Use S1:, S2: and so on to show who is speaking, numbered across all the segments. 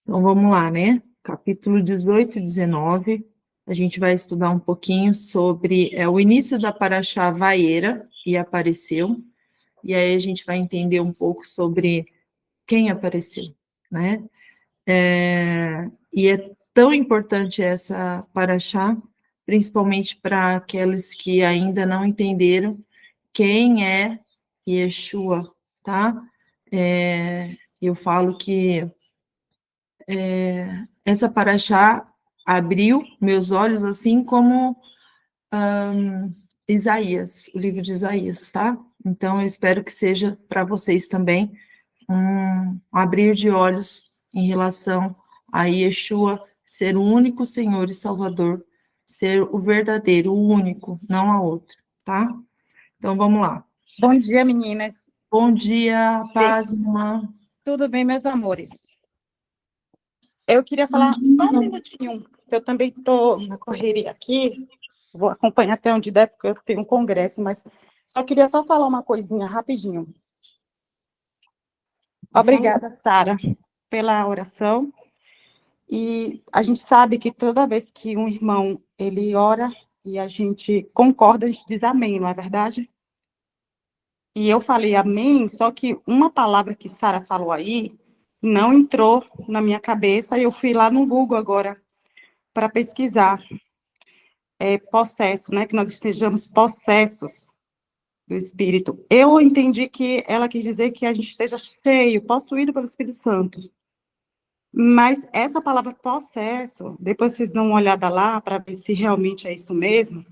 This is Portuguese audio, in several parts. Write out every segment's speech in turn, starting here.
S1: Então, vamos lá, né? Capítulo 18 e 19, a gente vai estudar um pouquinho sobre o início da Paraxá Vaera, e apareceu, e aí a gente vai entender um pouco sobre quem apareceu, né? E é tão importante essa Paraxá, principalmente para aqueles que ainda não entenderam quem é Yeshua, tá? Eu falo que essa paraxá abriu meus olhos, assim como Isaías, o livro de Isaías, tá? Então, eu espero que seja para vocês também um abrir de olhos em relação a Yeshua ser o único Senhor e Salvador, ser o verdadeiro, o único, não a outro, tá? Então, vamos lá.
S2: Bom dia, meninas.
S1: Bom dia, paz, irmã.
S2: Tudo bem, meus amores? Eu queria falar só um minutinho, que eu também estou na correria aqui, vou acompanhar até onde der, porque eu tenho um congresso, mas só queria falar uma coisinha rapidinho. Obrigada, Sara, pela oração. E a gente sabe que toda vez que um irmão, ele ora e a gente concorda, a gente diz amém, não é verdade? E eu falei amém, só que uma palavra que Sara falou aí não entrou na minha cabeça, e eu fui lá no Google agora para pesquisar. Possesso, né? Que nós estejamos possessos do Espírito. Eu entendi que ela quis dizer que a gente esteja cheio, possuído pelo Espírito Santo. Mas essa palavra possesso, depois vocês dão uma olhada lá para ver se realmente é isso mesmo.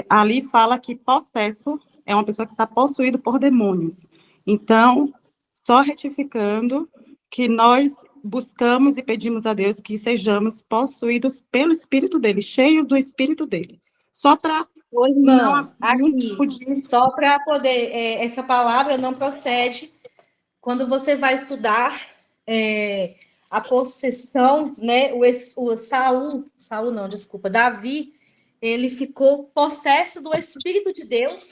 S2: Ali fala que possesso é uma pessoa que está possuído por demônios. Então, só retificando que nós buscamos e pedimos a Deus que sejamos possuídos pelo Espírito dele, cheios do Espírito dele. Só para
S3: irmã, aqui, só para poder, essa palavra não procede quando você vai estudar a possessão, né? O Saul não, desculpa, Davi, ele ficou possesso do Espírito de Deus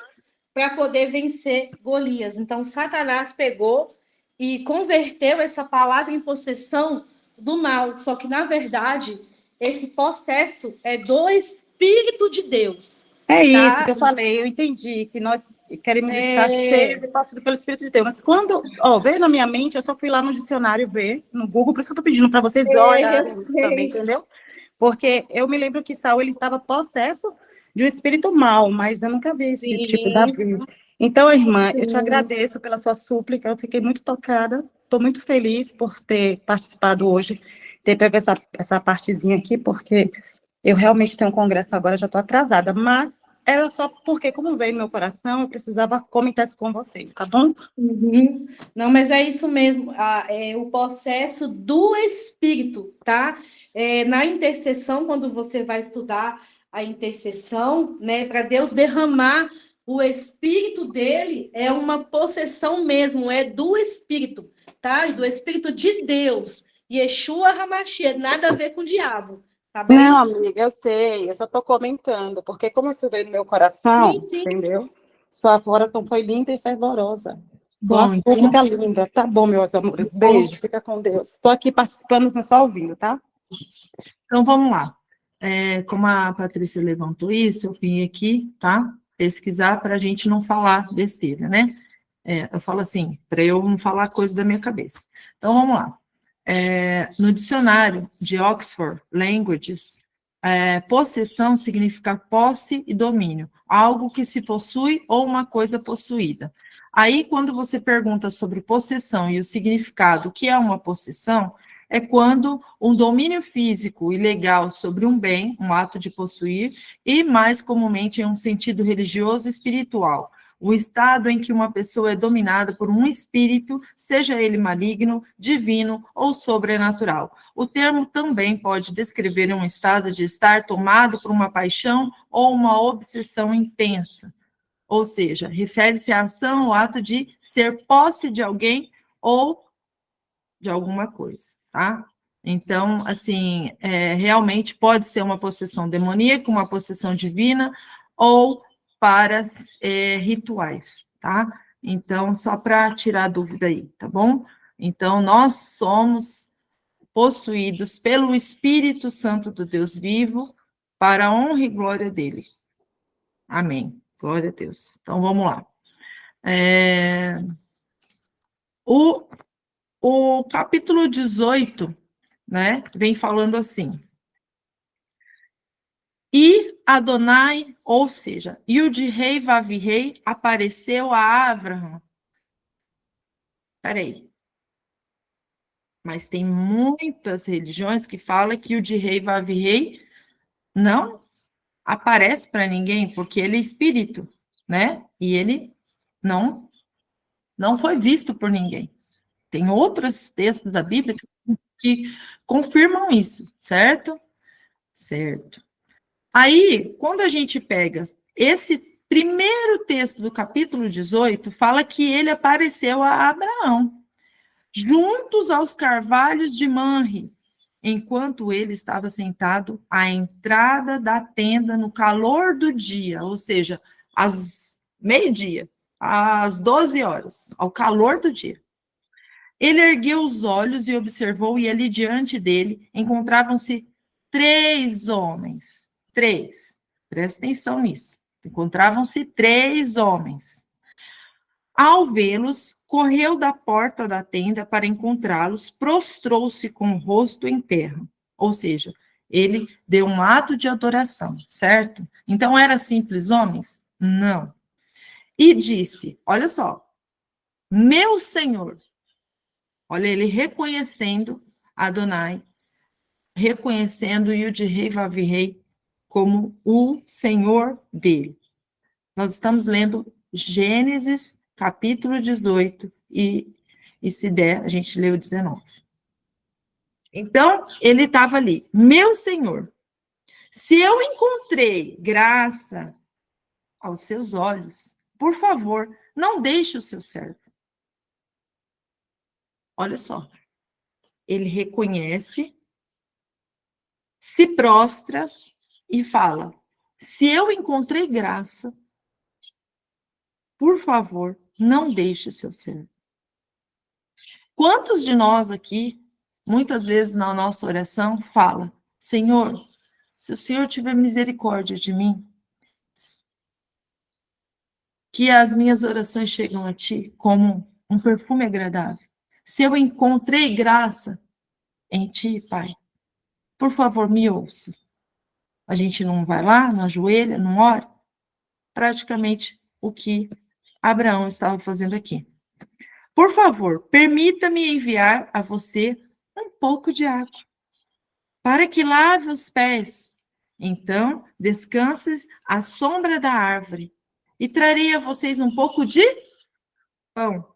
S3: para poder vencer Golias. Então, Satanás pegou e converteu essa palavra em possessão do mal. Só que, na verdade, esse possesso é do Espírito de Deus.
S2: É isso
S3: tá?
S2: que eu falei, eu entendi que nós queremos estar cheios e possuídos pelo Espírito de Deus. Mas quando veio na minha mente, eu só fui lá no dicionário ver, no Google, por isso que eu estou pedindo para vocês olharem isso também, entendeu? Porque eu me lembro que Saul ele estava possesso de um espírito mau, mas eu nunca vi esse tipo de Davi. Então, irmã, eu te agradeço pela sua súplica, eu fiquei muito tocada, estou muito feliz por ter participado hoje, ter pego essa partezinha aqui, porque eu realmente tenho um congresso agora, já estou atrasada, mas era só porque, como veio no meu coração, eu precisava comentar isso com vocês, tá bom?
S3: Uhum. Não, mas é isso mesmo, o processo do Espírito, tá? Na intercessão, quando você vai estudar a intercessão, né, para Deus derramar o Espírito dele, é uma possessão mesmo, é do Espírito, tá? E do Espírito de Deus. Yeshua HaMashiach, nada a ver com o diabo, tá bem?
S2: Não, amiga, eu sei, eu só estou comentando, porque como isso veio no meu coração,
S3: Sim.
S2: entendeu? Sua oração foi linda e fervorosa.
S1: Bom,
S2: Uma súplica linda. Tá bom, meus amores. Beijo, fica com Deus. Estou aqui participando, mas só ouvindo, tá?
S1: então vamos lá. Como a Patrícia levantou isso, eu vim aqui, tá? Pesquisar para a gente não falar besteira, né? Eu falo assim, para eu não falar coisa da minha cabeça. Então vamos lá. No dicionário de Oxford Languages, possessão significa posse e domínio, algo que se possui ou uma coisa possuída. Aí, quando você pergunta sobre possessão e o significado, o que é uma possessão, é quando um domínio físico e legal sobre um bem, um ato de possuir, e mais comumente em um sentido religioso e espiritual, o estado em que uma pessoa é dominada por um espírito, seja ele maligno, divino ou sobrenatural. O termo também pode descrever um estado de estar tomado por uma paixão ou uma obsessão intensa. Ou seja, refere-se à ação ou ato de ser posse de alguém ou de alguma coisa, tá? Então, assim, realmente pode ser uma possessão demoníaca, uma possessão divina, ou para rituais, tá? Então, só para tirar a dúvida aí, tá bom? Então, nós somos possuídos pelo Espírito Santo do Deus vivo, para a honra e glória dele. Amém. Glória a Deus. Então, vamos lá. O capítulo 18, né, vem falando assim. E Adonai, ou seja, Yud-Rei Vav-Rei, apareceu a Abraham. Peraí. Mas tem muitas religiões que falam que o Yud-Rei Vav-Rei não aparece para ninguém, porque ele é espírito, né? E ele não foi visto por ninguém. Tem outros textos da Bíblia que confirmam isso, certo? Certo. Aí, quando a gente pega esse primeiro texto do capítulo 18, fala que ele apareceu a Abraão, juntos aos carvalhos de Manre, enquanto ele estava sentado à entrada da tenda no calor do dia, ou seja, às meio-dia, às 12 horas, ao calor do dia. Ele ergueu os olhos e observou, e ali diante dele encontravam-se 3 homens. 3. Presta atenção nisso. Encontravam-se 3 homens. Ao vê-los, correu da porta da tenda para encontrá-los, prostrou-se com o rosto em terra. Ou seja, ele deu um ato de adoração, certo? Então, eram simples homens? Não. E disse, olha só, meu Senhor. Olha, ele reconhecendo Adonai, reconhecendo Yud-Rei Vav-Rei como o Senhor dele. Nós estamos lendo Gênesis, capítulo 18, e se der, a gente lê o 19. Então, ele estava ali, meu Senhor, se eu encontrei graça aos seus olhos, por favor, não deixe o seu servo. Olha só, ele reconhece, se prostra e fala, se eu encontrei graça, por favor, não deixe o seu servo. Quantos de nós aqui, muitas vezes na nossa oração, fala, Senhor, se o Senhor tiver misericórdia de mim, que as minhas orações chegam a Ti como um perfume agradável. Se eu encontrei graça em Ti, Pai, por favor, me ouça. A gente não vai lá, não ajoelha, não ora. Praticamente o que Abraão estava fazendo aqui. Por favor, permita-me enviar a você um pouco de água, para que lave os pés. Então, descanse à sombra da árvore, e trarei a vocês um pouco de pão.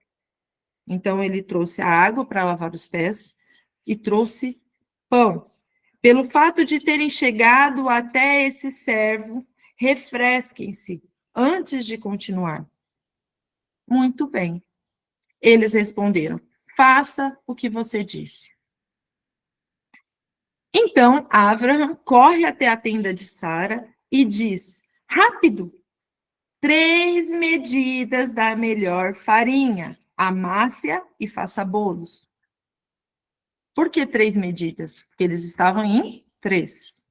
S1: Então, ele trouxe a água para lavar os pés, e trouxe pão. Pelo fato de terem chegado até esse servo, refresquem-se antes de continuar. Muito bem. Eles responderam, faça o que você disse. Então, Abraham corre até a tenda de Sara e diz, rápido, 3 medidas da melhor farinha, amasse-a e faça bolos. Por que 3 medidas? Porque eles estavam em 3.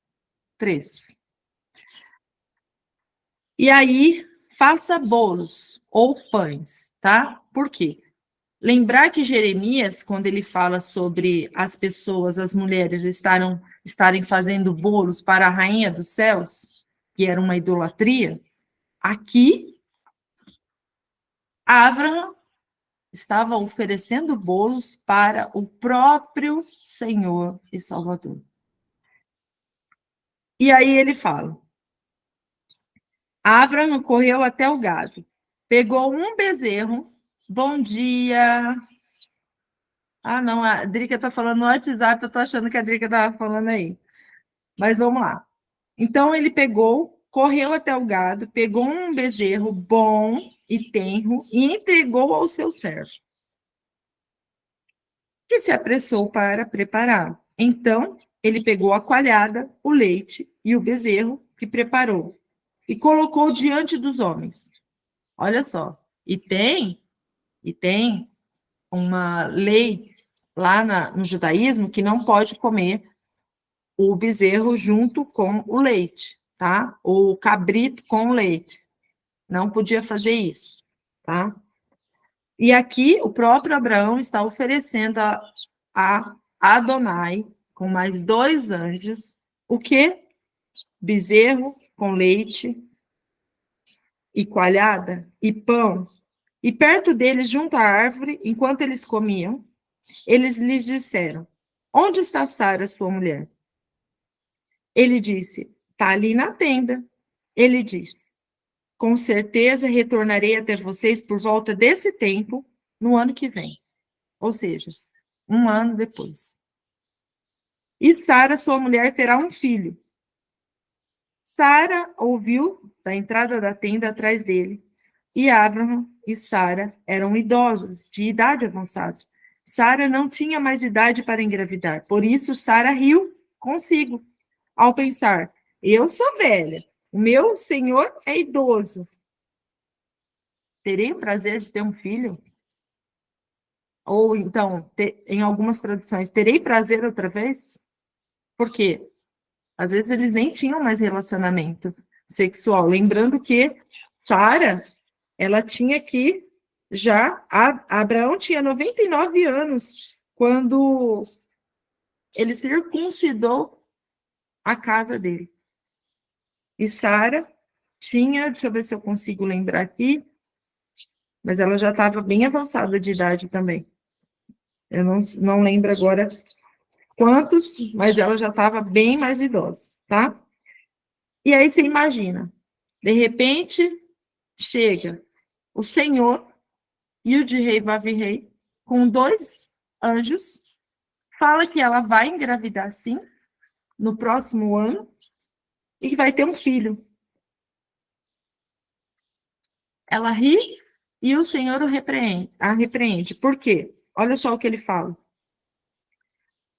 S1: 3. E aí, faça bolos ou pães, tá? Por quê? Lembrar que Jeremias, quando ele fala sobre as pessoas, as mulheres estarem fazendo bolos para a rainha dos céus, que era uma idolatria, aqui, Abraham estava oferecendo bolos para o próprio Senhor e Salvador. E aí ele fala, Abraham correu até o gado, pegou um bezerro, bom dia. Ah, não, a Drica está falando no WhatsApp, eu estou achando que a Drica estava falando aí. Mas vamos lá. Então, ele correu até o gado, pegou um bezerro bom e tenro e entregou ao seu servo, que se apressou para preparar. Então, ele pegou a coalhada, o leite e o bezerro que preparou e colocou diante dos homens. Olha só, e tem uma lei lá no judaísmo que não pode comer o bezerro junto com o leite, tá? Ou o cabrito com o leite. Não podia fazer isso, tá? E aqui o próprio Abraão está oferecendo a Adonai, com mais 2 anjos, o quê? Bezerro com leite e coalhada e pão. E perto deles, junto à árvore, enquanto eles comiam, eles lhes disseram: onde está Sara, sua mulher? Ele disse: está ali na tenda. Ele disse: com certeza retornarei até vocês por volta desse tempo, no ano que vem. Ou seja, 1 ano depois. E Sara, sua mulher, terá um filho. Sara ouviu da entrada da tenda atrás dele, e Abraham e Sara eram idosos, de idade avançada. Sara não tinha mais idade para engravidar, por isso Sara riu consigo, ao pensar: eu sou velha, o meu senhor é idoso. Terei o prazer de ter um filho? Ou então, em algumas traduções, terei prazer outra vez? Por quê? Às vezes eles nem tinham mais relacionamento sexual. Lembrando que Sara, ela tinha que já... Abraão tinha 99 anos quando ele circuncidou a casa dele. E Sara tinha, deixa eu ver se eu consigo lembrar aqui, mas ela já estava bem avançada de idade também. Eu não lembro agora quantos, mas ela já estava bem mais idosa, tá? E aí você imagina, de repente, chega o Senhor, Yud-Rei, Vav-Rei, com 2 anjos, fala que ela vai engravidar sim, no próximo ano, e que vai ter um filho. Ela ri e o Senhor a repreende. Por quê? Olha só o que ele fala.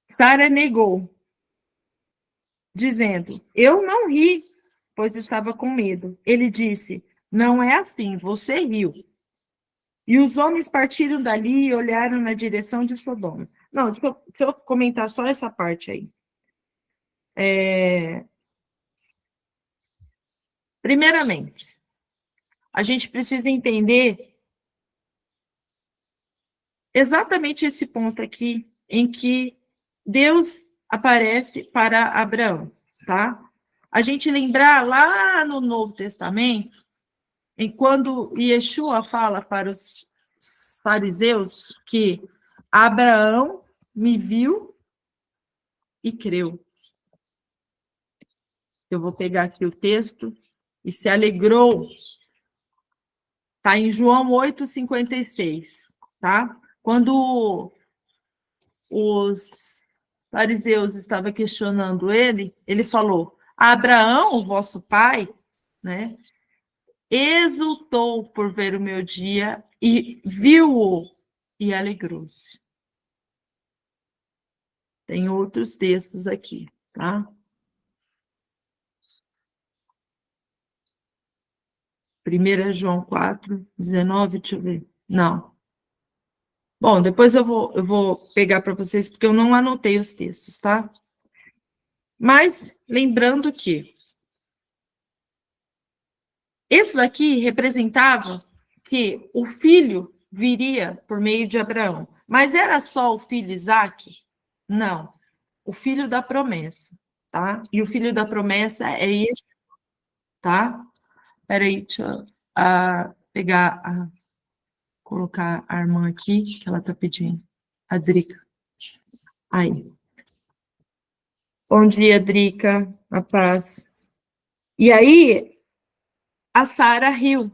S1: Sara negou, dizendo: eu não ri, pois estava com medo. Ele disse: não é assim, você riu. E os homens partiram dali e olharam na direção de Sodoma. Não, deixa eu comentar só essa parte aí. Primeiramente, a gente precisa entender exatamente esse ponto aqui, em que Deus aparece para Abraão, tá? A gente lembrar lá no Novo Testamento, quando Yeshua fala para os fariseus que Abraão me viu e creu. Eu vou pegar aqui o texto. E se alegrou. Está em João 8,56, tá? Quando os fariseus estavam questionando ele, ele falou: Abraão, o vosso pai, né, exultou por ver o meu dia e viu-o e alegrou-se. Tem outros textos aqui, tá? 1 João 4, 19, deixa eu ver. Não. Bom, depois eu vou pegar para vocês, porque eu não anotei os textos, tá? Mas, lembrando que isso daqui representava que o filho viria por meio de Abraão. Mas era só o filho Isaque? Não. O filho da promessa, tá? E o filho da promessa é este, tá? Peraí, deixa eu colocar a irmã aqui, que ela está pedindo. A Drica. Aí. Bom dia, Drica. A paz. E aí, a Sara riu,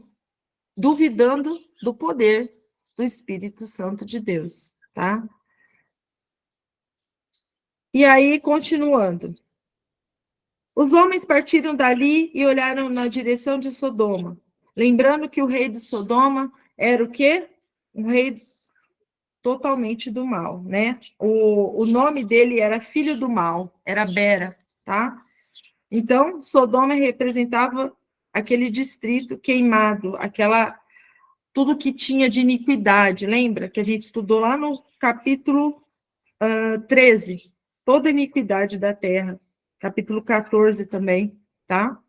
S1: duvidando do poder do Espírito Santo de Deus, tá? E aí, continuando. Os homens partiram dali e olharam na direção de Sodoma, lembrando que o rei de Sodoma era o quê? Um rei totalmente do mal, né? O nome dele era filho do mal, era Bera, tá? Então, Sodoma representava aquele distrito queimado, tudo que tinha de iniquidade, lembra? Que a gente estudou lá no capítulo 13, toda iniquidade da terra. Capítulo 14 também, tá?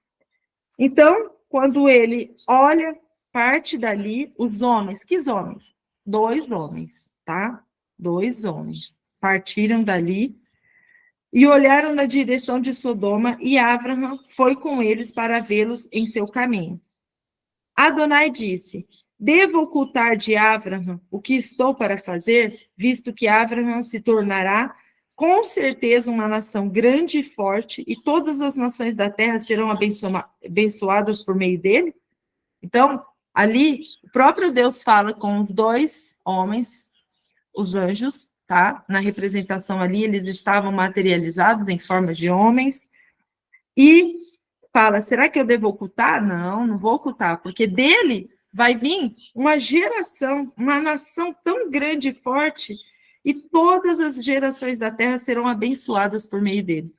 S1: Então, quando ele olha, parte dali, os homens, que homens? 2 homens, tá? 2 homens partiram dali e olharam na direção de Sodoma, e Abraham foi com eles para vê-los em seu caminho. Adonai disse: devo ocultar de Abraham o que estou para fazer, visto que Abraham se tornará com certeza uma nação grande e forte, e todas as nações da terra serão abençoadas por meio dele? Então, ali, o próprio Deus fala com os 2 homens, os anjos, tá? Na representação ali, eles estavam materializados em forma de homens, e fala, será que eu devo ocultar? Não, não vou ocultar, porque dele vai vir uma geração, uma nação tão grande e forte, e todas as gerações da terra serão abençoadas por meio dele.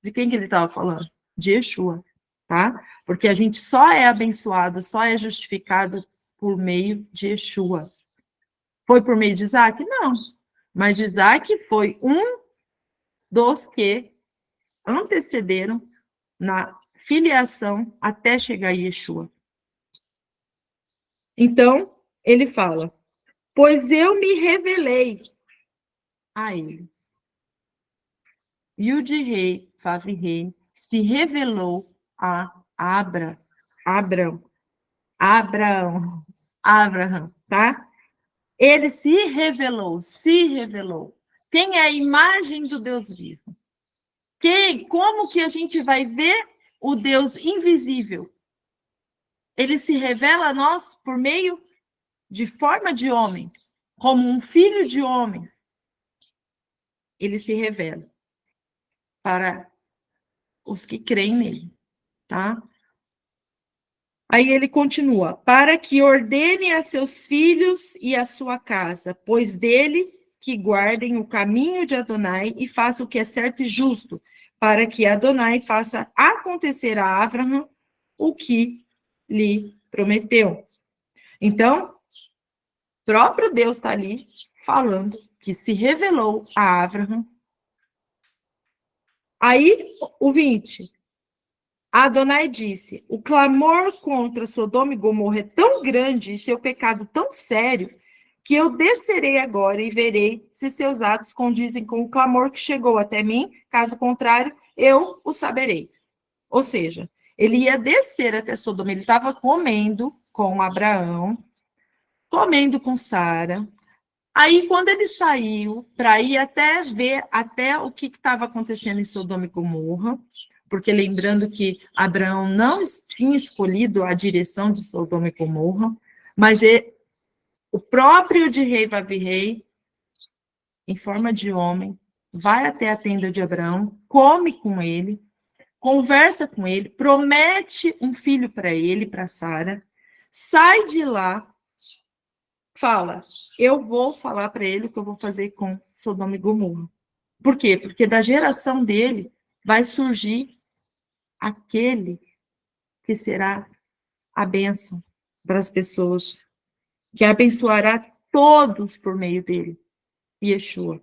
S1: De quem que ele estava falando? De Yeshua, tá? Porque a gente só é abençoado, só é justificado por meio de Yeshua. Foi por meio de Isaac? Não. Mas Isaac foi um dos que antecederam na filiação até chegar a Yeshua. Então, ele fala, pois eu me revelei a ele. Yud-Rei, Vav-Rei, se revelou a Abraão, tá? Ele se revelou. Quem é a imagem do Deus vivo? Como que a gente vai ver o Deus invisível? Ele se revela a nós por meio de forma de homem, como um filho de homem. Ele se revela para os que creem nele, tá? Aí ele continua, para que ordene a seus filhos e a sua casa, pois dele que guardem o caminho de Adonai e faça o que é certo e justo, para que Adonai faça acontecer a Abraham o que lhe prometeu. Então, próprio Deus está ali falando que se revelou a Abraham. Aí, o 20. Adonai disse, o clamor contra Sodoma e Gomorra é tão grande e seu pecado tão sério que eu descerei agora e verei se seus atos condizem com o clamor que chegou até mim, caso contrário, eu o saberei. Ou seja, ele ia descer até Sodoma, ele estava comendo com Abraão, comendo com Sara. Aí, quando ele saiu para ir até ver até o que estava acontecendo em Sodoma e Gomorra, porque lembrando que Abraão não tinha escolhido a direção de Sodoma e Gomorra, mas o próprio de rei Vav-Rei, em forma de homem, vai até a tenda de Abraão, come com ele, conversa com ele, promete um filho para ele, para Sara, sai de lá, fala, eu vou falar para ele o que eu vou fazer com Sodoma e Gomorra. Por quê? Porque da geração dele vai surgir aquele que será a bênção para as pessoas, que abençoará todos por meio dele, Yeshua.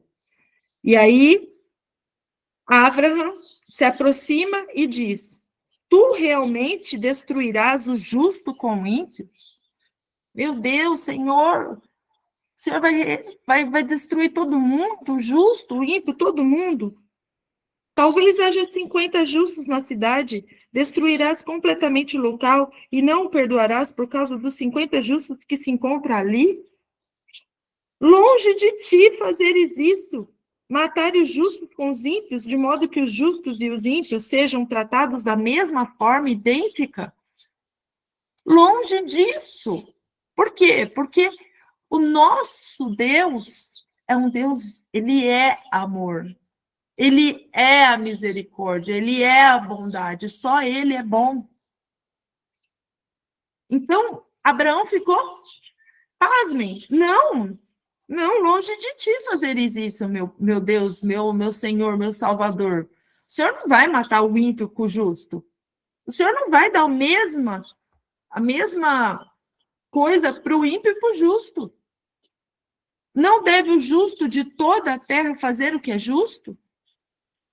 S1: E aí, Abraham se aproxima e diz, tu realmente destruirás o justo com o ímpio? Meu Deus, Senhor, o Senhor vai destruir todo mundo, o justo, o ímpio, todo mundo? Talvez haja 50 justos na cidade, destruirás completamente o local e não o perdoarás por causa dos 50 justos que se encontram ali? Longe de ti fazeres isso, matar os justos com os ímpios, de modo que os justos e os ímpios sejam tratados da mesma forma, idêntica. Longe disso. Por quê? Porque o nosso Deus é um Deus, ele é amor. Ele é a misericórdia, ele é a bondade, só ele é bom. Então, Abraão ficou, pasmem, não, longe de ti fazeres isso, meu Deus, meu Senhor, meu Salvador. O Senhor não vai matar o ímpio com o justo. O Senhor não vai dar a mesma coisa para o ímpio e para o justo. Não deve o justo de toda a terra fazer o que é justo?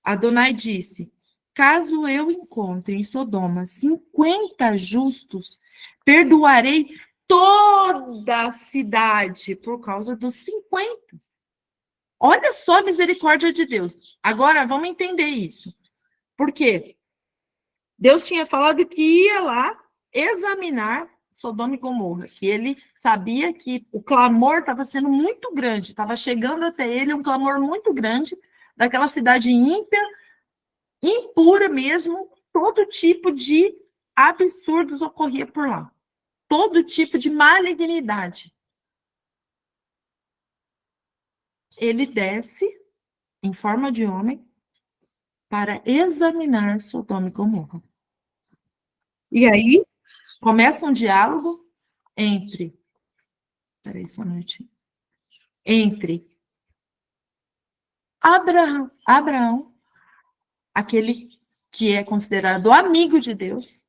S1: Adonai disse, caso eu encontre em Sodoma 50 justos, perdoarei toda a cidade por causa dos 50. Olha só a misericórdia de Deus. Agora, vamos entender isso. Por quê? Deus tinha falado que ia lá examinar Sodoma e Gomorra, que ele sabia que o clamor estava sendo muito grande, estava chegando até ele um clamor muito grande daquela cidade ímpia, impura mesmo, todo tipo de absurdos ocorria por lá. Todo tipo de malignidade. Ele desce em forma de homem para examinar Sodoma e Gomorra. E aí começa um diálogo entre Abraão, aquele que é considerado amigo de Deus,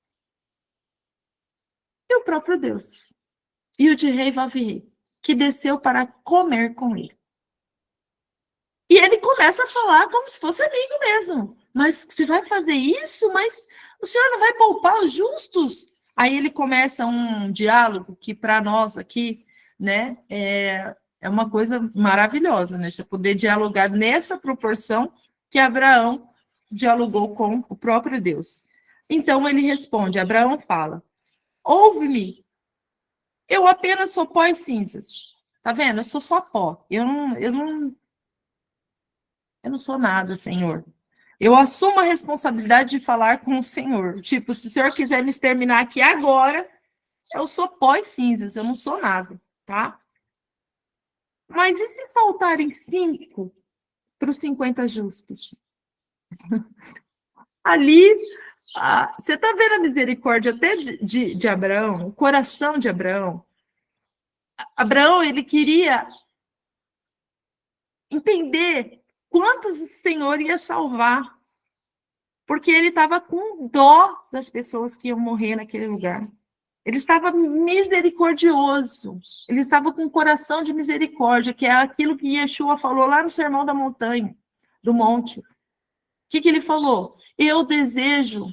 S1: e o próprio Deus, e o de rei Vavi, que desceu para comer com ele. E ele começa a falar como se fosse amigo mesmo. Mas você vai fazer isso? Mas o senhor não vai poupar os justos? Aí ele começa um diálogo que para nós aqui, né, é uma coisa maravilhosa, né? Você poder dialogar nessa proporção que Abraão dialogou com o próprio Deus. Então ele responde, Abraão fala, ouve-me, eu apenas sou pó e cinzas. Tá vendo? Eu sou só pó. Eu não sou nada, Senhor. Eu assumo a responsabilidade de falar com o Senhor. Tipo, se o Senhor quiser me exterminar aqui agora, eu sou pó e cinzas, eu não sou nada, tá? Mas e se faltarem 5 para os 50 justos? Ali, você está vendo a misericórdia até de Abraão, o coração de Abraão? Abraão, ele queria entender quantos o Senhor ia salvar, porque ele estava com dó das pessoas que iam morrer naquele lugar. Ele estava misericordioso, ele estava com um coração de misericórdia, que é aquilo que Yeshua falou lá no Sermão da Montanha, do Monte. O que ele falou? Eu desejo,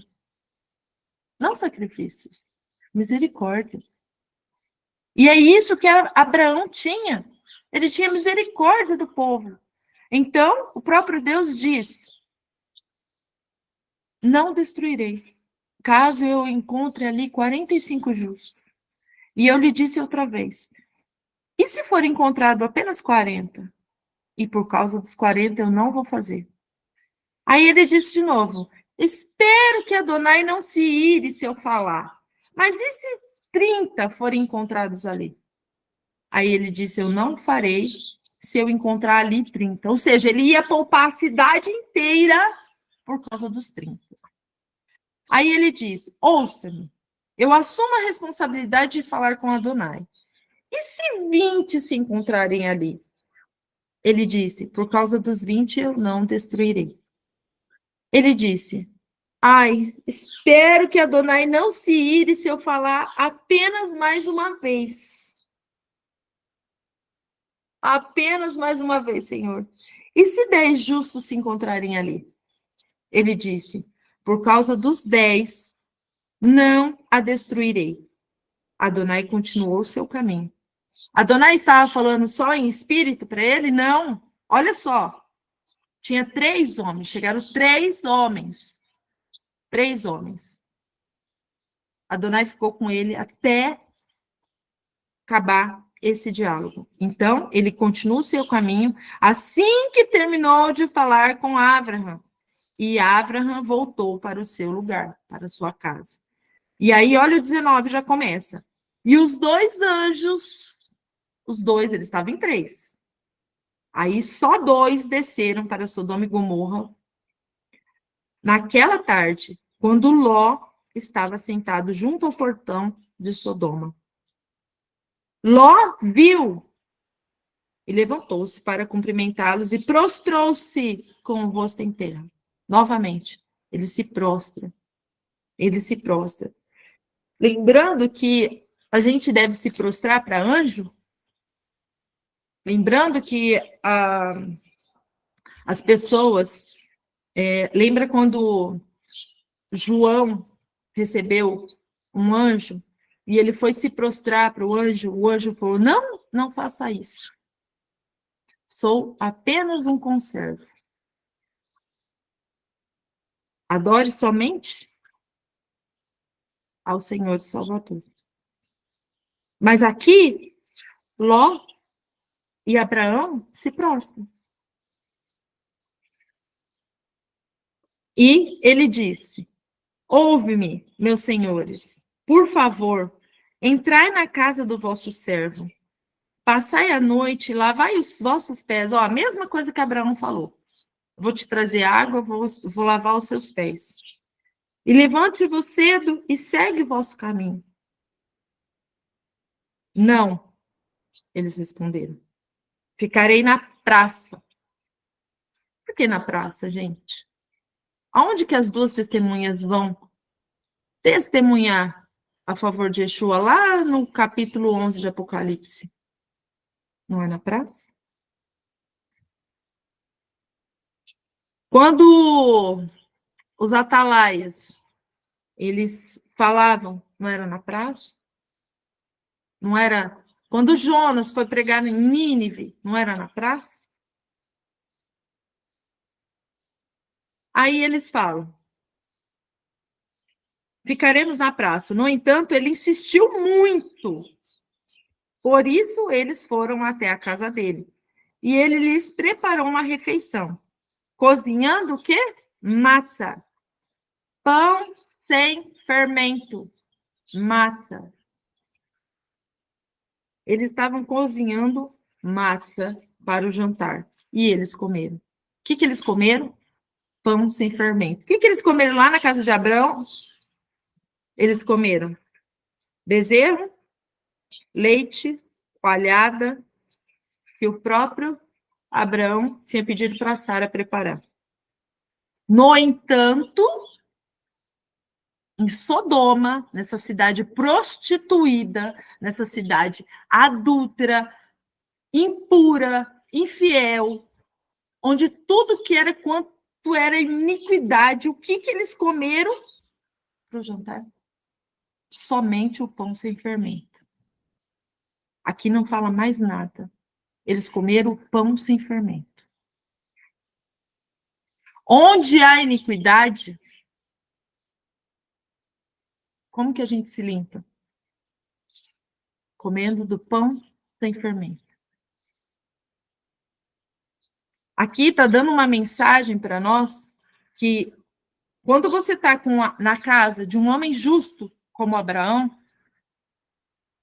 S1: não sacrifícios, misericórdia. E é isso que Abraão tinha. Ele tinha misericórdia do povo. Então, o próprio Deus diz, não destruirei, caso eu encontre ali 45 justos. E eu lhe disse outra vez, e se for encontrado apenas 40? E por causa dos 40 eu não vou fazer. Aí ele disse de novo, espero que Adonai não se ire se eu falar. Mas e se 30 forem encontrados ali? Aí ele disse, eu não farei se eu encontrar ali 30. Ou seja, ele ia poupar a cidade inteira por causa dos 30. Aí ele diz, ouça-me, eu assumo a responsabilidade de falar com Adonai. E se 20 se encontrarem ali? Ele disse, por causa dos 20 eu não destruirei. Ele disse, ai, espero que Adonai não se ire se eu falar apenas mais uma vez. Apenas mais uma vez, Senhor. E se 10 justos se encontrarem ali? Ele disse, por causa dos 10, não a destruirei. Adonai continuou o seu caminho. Adonai estava falando só em espírito para ele? Não. Olha só. Tinha 3 homens. Chegaram 3 homens. 3 homens. Adonai ficou com ele até acabar esse diálogo. Então, ele continua o seu caminho assim que terminou de falar com Abraham. E Abraham voltou para o seu lugar, para a sua casa. E aí, olha o 19, já começa. E os 2 anjos, os 2, eles estavam em 3. Aí, só 2 desceram para Sodoma e Gomorra naquela tarde, quando Ló estava sentado junto ao portão de Sodoma. Ló viu e levantou-se para cumprimentá-los e prostrou-se com o rosto em terra. Novamente, ele se prostra. Ele se prostra. Lembrando que a gente deve se prostrar para anjo. Lembrando que as pessoas... lembra quando João recebeu um anjo e ele foi se prostrar para o anjo falou, não, não faça isso. Sou apenas um conservo. Adore somente ao Senhor e Salvador. Mas aqui, Ló e Abraão se prostram. E ele disse, ouve-me, meus senhores, por favor, entrai na casa do vosso servo, passai a noite, lavai os vossos pés. Ó, a mesma coisa que Abraão falou. Vou te trazer água, vou lavar os seus pés. E levante-vos cedo e segue o vosso caminho. Não, eles responderam. Ficarei na praça. Por que na praça, gente? Aonde que as duas testemunhas vão testemunhar a favor de Yeshua? Lá no capítulo 11 de Apocalipse. Não é na praça? Quando os atalaias, eles falavam, não era na praça? Não era... Quando Jonas foi pregar em Nínive, não era na praça? Aí eles falam, ficaremos na praça. No entanto, ele insistiu muito. Por isso, eles foram até a casa dele. E ele lhes preparou uma refeição. Cozinhando o quê? Matzah. Pão sem fermento. Matzah. Eles estavam cozinhando matzah para o jantar. E eles comeram. O que eles comeram? Pão sem fermento. O que eles comeram lá na casa de Abraão? Eles comeram bezerro, leite, coalhada, que o próprio Abraão tinha pedido para Sara preparar. No entanto, em Sodoma, nessa cidade prostituída, nessa cidade adúltera, impura, infiel, onde tudo que era quanto era iniquidade, o que eles comeram para o jantar? Somente o pão sem fermento. Aqui não fala mais nada. Eles comeram o pão sem fermento. Onde há iniquidade, como que a gente se limpa? Comendo do pão sem fermento. Aqui está dando uma mensagem para nós que quando você está na casa de um homem justo, como Abraão,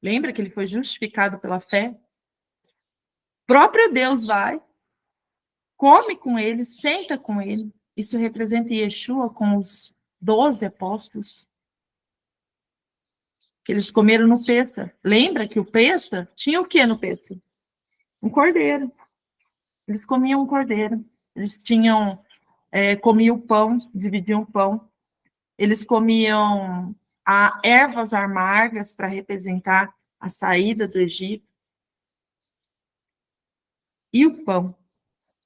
S1: lembra que ele foi justificado pela fé? Próprio Deus vai, come com ele, senta com ele. Isso representa Yeshua com os 12 apóstolos. Que eles comeram no Pessa. Lembra que o Pessa tinha o que no Pessa? Um cordeiro. Eles comiam um cordeiro. Eles comiam pão, dividiam o pão. Eles comiam ervas amargas para representar a saída do Egito. E o pão,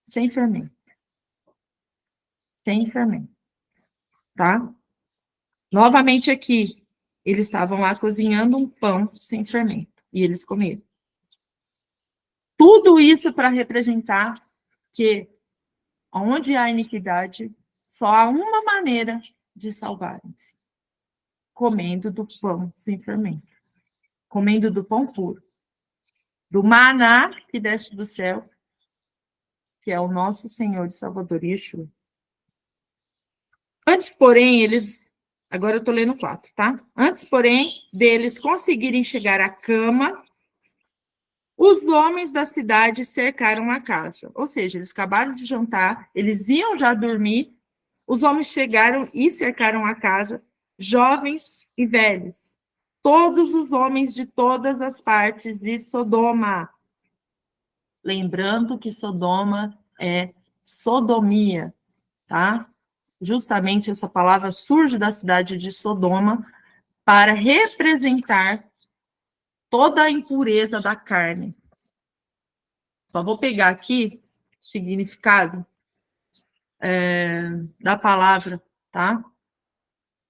S1: sem fermento. Sem fermento. Tá? Novamente aqui, eles estavam lá cozinhando um pão sem fermento. E eles comeram. Tudo isso para representar que, onde há iniquidade, só há uma maneira de salvarem-se. Comendo do pão sem fermento. Comendo do pão puro. Do maná que desce do céu, que é o nosso Senhor e Salvador Yeshua. Antes, porém, agora eu estou lendo 4, tá? Antes, porém, deles conseguirem chegar à cama, os homens da cidade cercaram a casa. Ou seja, eles acabaram de jantar, eles iam já dormir, os homens chegaram e cercaram a casa, jovens e velhos. Todos os homens de todas as partes de Sodoma. Lembrando que Sodoma é sodomia, tá? Justamente essa palavra surge da cidade de Sodoma para representar toda a impureza da carne. Só vou pegar aqui o significado da palavra, tá?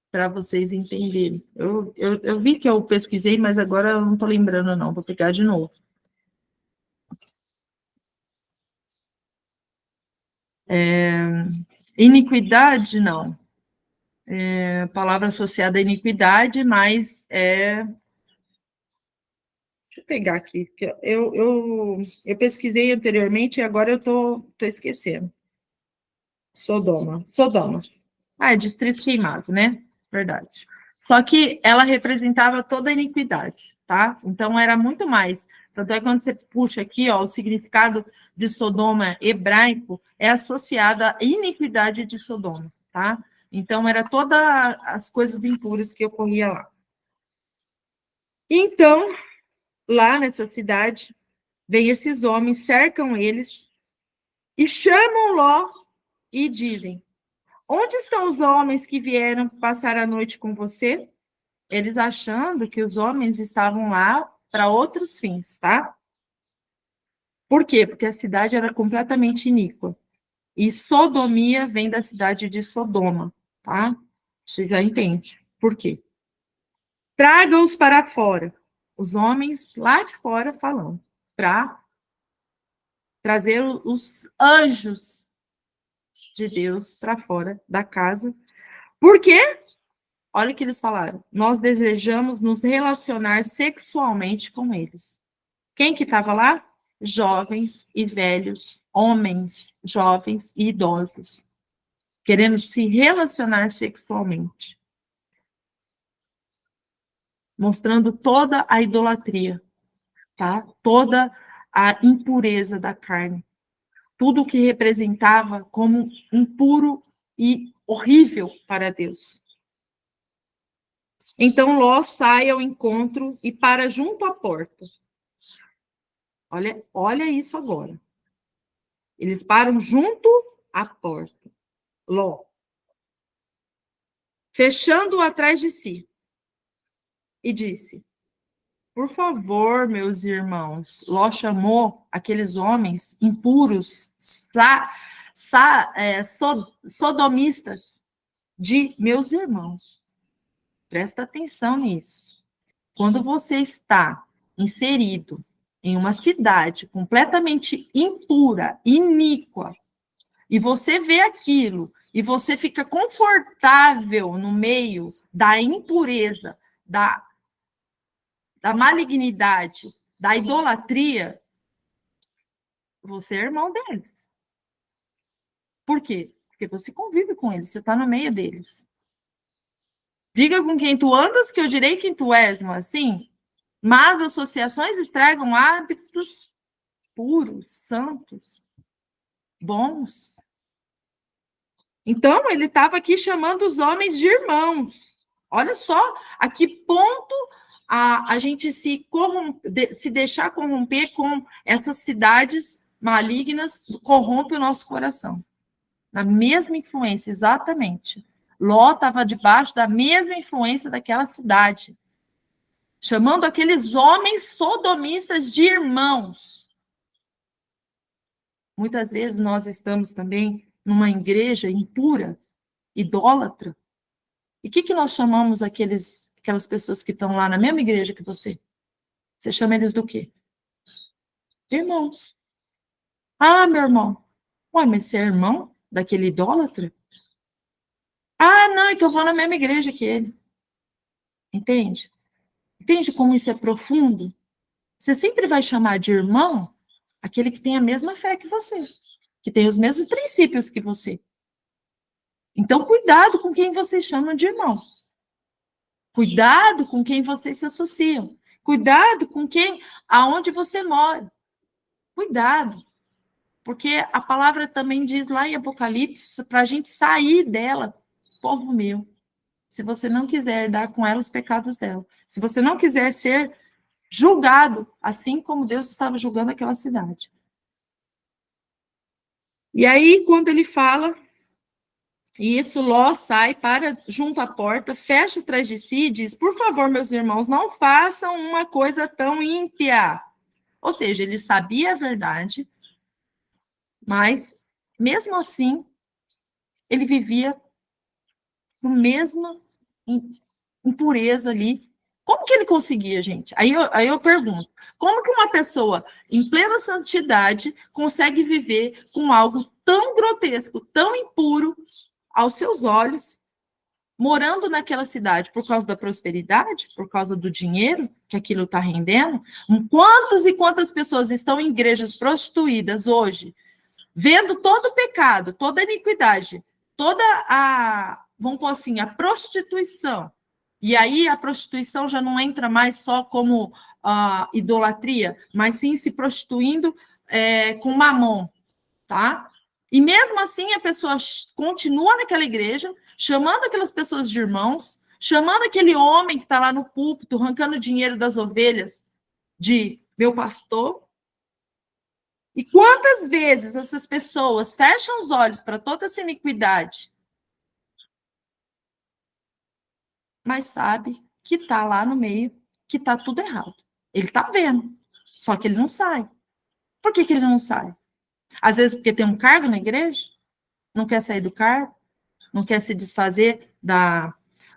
S1: Para vocês entenderem. Eu vi que eu pesquisei, mas agora eu não estou lembrando, não. Vou pegar de novo. Iniquidade, não. Palavra associada à iniquidade, mas Deixa eu pegar aqui, porque eu pesquisei anteriormente e agora eu estou esquecendo. Sodoma. Ah, é distrito queimado, né? Verdade. Só que ela representava toda a iniquidade, tá? Então era muito mais. Tanto é que quando você puxa aqui, ó, o significado de Sodoma hebraico é associado à iniquidade de Sodoma, tá? Então era todas as coisas impuras que ocorria lá. Então, lá nessa cidade, vem esses homens, cercam eles e chamam Ló e dizem: onde estão os homens que vieram passar a noite com você? Eles achando que os homens estavam lá para outros fins, tá? Por quê? Porque a cidade era completamente iníqua. E sodomia vem da cidade de Sodoma, tá? Você já entende por quê. Traga-os para fora. Os homens lá de fora falando, para trazer os anjos de Deus para fora da casa. Por quê? Olha o que eles falaram. Nós desejamos nos relacionar sexualmente com eles. Quem que estava lá? Jovens e velhos, homens, jovens e idosos, querendo se relacionar sexualmente. Mostrando toda a idolatria, tá? Toda a impureza da carne. Tudo o que representava como impuro e horrível para Deus. Então Ló sai ao encontro e para junto à porta. Olha isso agora. Eles param junto à porta. Ló. Fechando-o atrás de si. E disse: por favor, meus irmãos. Ló chamou aqueles homens impuros, sodomistas, de meus irmãos. Presta atenção nisso. Quando você está inserido em uma cidade completamente impura, iníqua, e você vê aquilo, e você fica confortável no meio da impureza, da malignidade, da idolatria, você é irmão deles. Por quê? Porque você convive com eles, você está no meio deles. Diga com quem tu andas, que eu direi quem tu és, não é assim? Mas associações estragam hábitos puros, santos, bons. Então, ele estava aqui chamando os homens de irmãos. Olha só a que ponto a gente se deixar corromper com essas cidades malignas, corrompe o nosso coração. Na mesma influência, exatamente. Ló estava debaixo da mesma influência daquela cidade, chamando aqueles homens sodomistas de irmãos. Muitas vezes nós estamos também numa igreja impura, idólatra. E o que nós chamamos aquelas pessoas que estão lá na mesma igreja que você? Você chama eles do quê? Irmãos. Ah, meu irmão. Ué, mas você é irmão daquele idólatra? Ah, não, é que eu vou na mesma igreja que ele. Entende? Entende como isso é profundo? Você sempre vai chamar de irmão aquele que tem a mesma fé que você, que tem os mesmos princípios que você. Então, cuidado com quem vocês chamam de irmão. Cuidado com quem vocês se associam. Cuidado com aonde você mora. Cuidado. Porque a palavra também diz lá em Apocalipse para a gente sair dela, povo meu. Se você não quiser dar com ela os pecados dela. Se você não quiser ser julgado, assim como Deus estava julgando aquela cidade. E aí, quando ele fala, isso, Ló sai para junto à porta, fecha atrás de si e diz: por favor, meus irmãos, não façam uma coisa tão ímpia. Ou seja, ele sabia a verdade, mas, mesmo assim, ele vivia com a mesma impureza ali. Como que ele conseguia, gente? Aí eu pergunto, como que uma pessoa em plena santidade consegue viver com algo tão grotesco, tão impuro aos seus olhos, morando naquela cidade por causa da prosperidade, por causa do dinheiro que aquilo está rendendo? Quantas e quantas pessoas estão em igrejas prostituídas hoje, vendo todo o pecado, toda a iniquidade, toda a, vamos pôr assim, a prostituição. E aí a prostituição já não entra mais só como idolatria, mas sim se prostituindo com mamon, tá? E mesmo assim a pessoa continua naquela igreja, chamando aquelas pessoas de irmãos, chamando aquele homem que está lá no púlpito, arrancando dinheiro das ovelhas de meu pastor. E quantas vezes essas pessoas fecham os olhos para toda essa iniquidade, mas sabe que está lá no meio, que está tudo errado. Ele está vendo, só que ele não sai. Por que ele não sai? Às vezes porque tem um cargo na igreja, não quer sair do cargo, não quer se desfazer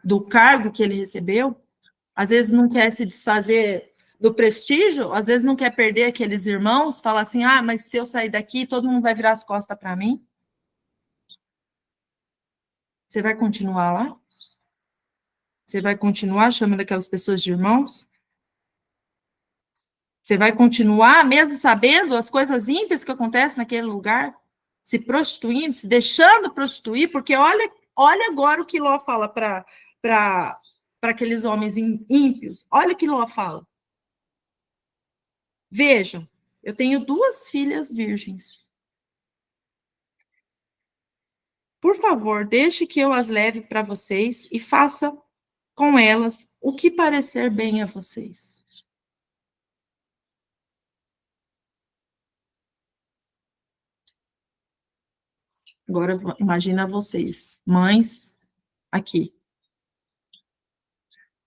S1: do cargo que ele recebeu, às vezes não quer se desfazer do prestígio, às vezes não quer perder aqueles irmãos, fala assim, mas se eu sair daqui, todo mundo vai virar as costas para mim. Você vai continuar lá? Você vai continuar chamando aquelas pessoas de irmãos? Você vai continuar, mesmo sabendo as coisas ímpias que acontecem naquele lugar, se prostituindo, se deixando prostituir, porque olha agora o que Ló fala para aqueles homens ímpios. Olha o que Ló fala. Vejam, eu tenho 2 filhas virgens. Por favor, deixe que eu as leve para vocês e faça com elas o que parecer bem a vocês. Agora, imagina vocês, mães, aqui.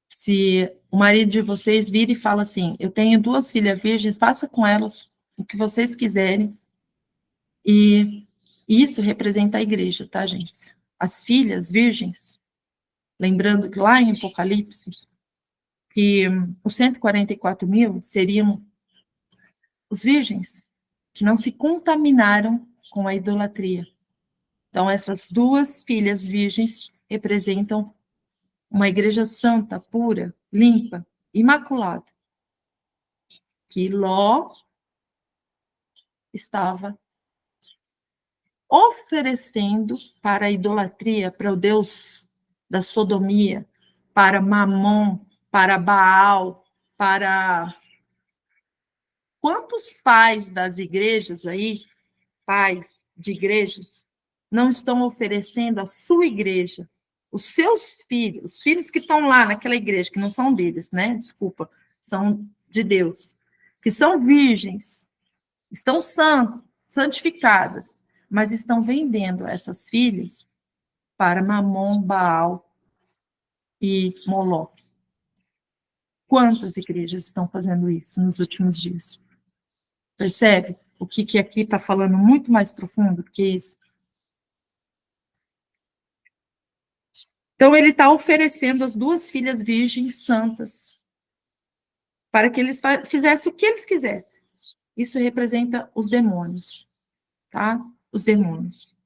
S1: Se o marido de vocês vira e fala assim, eu tenho 2 filhas virgens, faça com elas o que vocês quiserem. E isso representa a igreja, tá, gente? As filhas virgens, lembrando que lá em Apocalipse, que os 144 mil seriam os virgens que não se contaminaram com a idolatria. Então, essas 2 filhas virgens representam uma igreja santa, pura, limpa, imaculada, que Ló estava oferecendo para a idolatria, para o Deus da sodomia, para Mamon, para Baal, para... Quantos pais das igrejas aí, pais de igrejas, não estão oferecendo à sua igreja, os seus filhos, os filhos que estão lá naquela igreja, que não são deles, né? Desculpa, são de Deus, que são virgens, estão santificadas, mas estão vendendo essas filhas para Mamon, Baal e Moloque. Quantas igrejas estão fazendo isso nos últimos dias? Percebe? O que aqui está falando muito mais profundo do que isso? Então, ele está oferecendo as 2 filhas virgens santas para que eles fizessem o que eles quisessem. Isso representa os demônios, tá? Os demônios.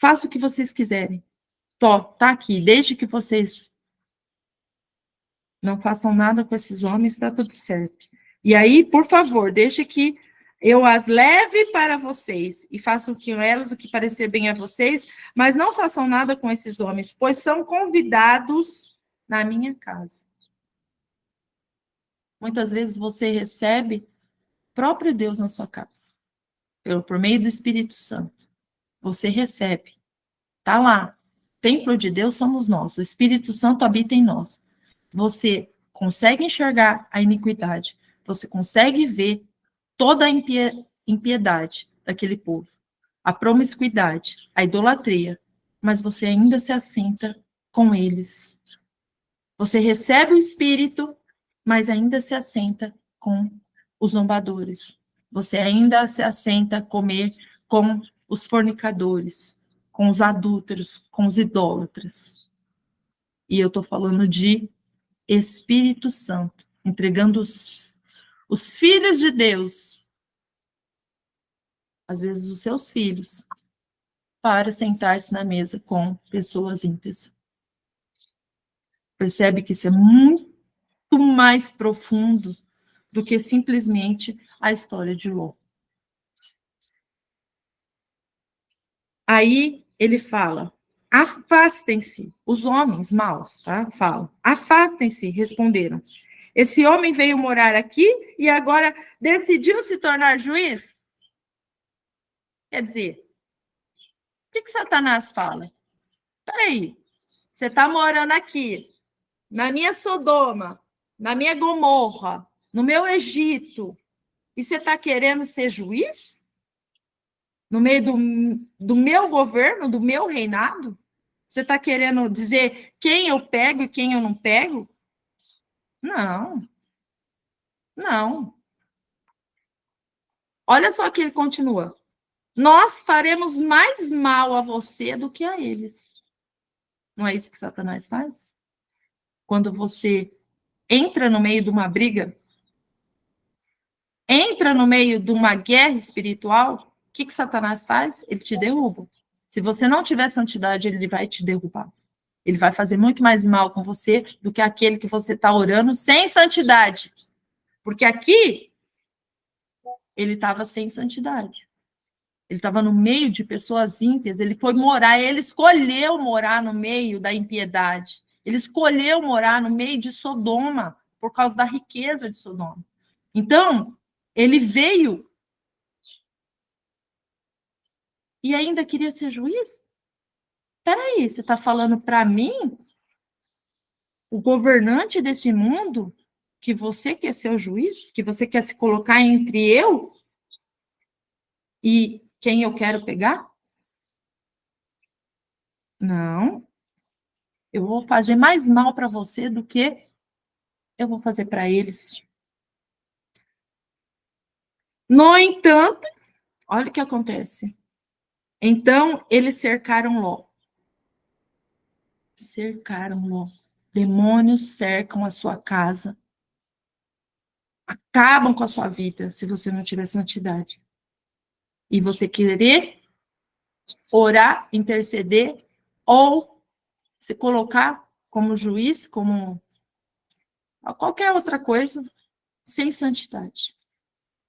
S1: Faça o que vocês quiserem. Tá aqui, desde que vocês não façam nada com esses homens, está tudo certo. E aí, por favor, deixe que eu as leve para vocês e façam com elas o que parecer bem a vocês, mas não façam nada com esses homens, pois são convidados na minha casa. Muitas vezes você recebe o próprio Deus na sua casa, por meio do Espírito Santo. Você recebe. Está lá. O templo de Deus somos nós. O Espírito Santo habita em nós. Você consegue enxergar a iniquidade. Você consegue ver toda a impiedade daquele povo. A promiscuidade, a idolatria. Mas você ainda se assenta com eles. Você recebe o Espírito, mas ainda se assenta com os zombadores. Você ainda se assenta a comer com os fornicadores, com os adúlteros, com os idólatras. E eu estou falando de Espírito Santo, entregando os filhos de Deus, às vezes os seus filhos, para sentar-se na mesa com pessoas ímpias. Percebe que isso é muito mais profundo do que simplesmente a história de Ló. Aí ele fala, afastem-se, os homens maus, tá? Falam, afastem-se, responderam. Esse homem veio morar aqui e agora decidiu se tornar juiz? Quer dizer, o que Satanás fala? Peraí, você está morando aqui, na minha Sodoma, na minha Gomorra, no meu Egito, e você está querendo ser juiz? No meio do meu governo, do meu reinado? Você está querendo dizer quem eu pego e quem eu não pego? Não. Não. Olha só que ele continua. Nós faremos mais mal a você do que a eles. Não é isso que Satanás faz? Quando você entra no meio de uma briga, entra no meio de uma guerra espiritual, o que Satanás faz? Ele te derruba. Se você não tiver santidade, ele vai te derrubar. Ele vai fazer muito mais mal com você do que aquele que você está orando sem santidade. Porque aqui, ele estava sem santidade. Ele estava no meio de pessoas ímpias, ele foi morar, ele escolheu morar no meio da impiedade. Ele escolheu morar no meio de Sodoma, por causa da riqueza de Sodoma. Então, ele veio e ainda queria ser juiz? Peraí, você está falando para mim, o governante desse mundo, que você quer ser o juiz? Que você quer se colocar entre eu e quem eu quero pegar? Não. Eu vou fazer mais mal para você do que eu vou fazer para eles. No entanto, olha o que acontece. Então, eles cercaram Ló. Cercaram Ló. Demônios cercam a sua casa. Acabam com a sua vida se você não tiver santidade. E você querer orar, interceder ou se colocar como juiz, como qualquer outra coisa, sem santidade.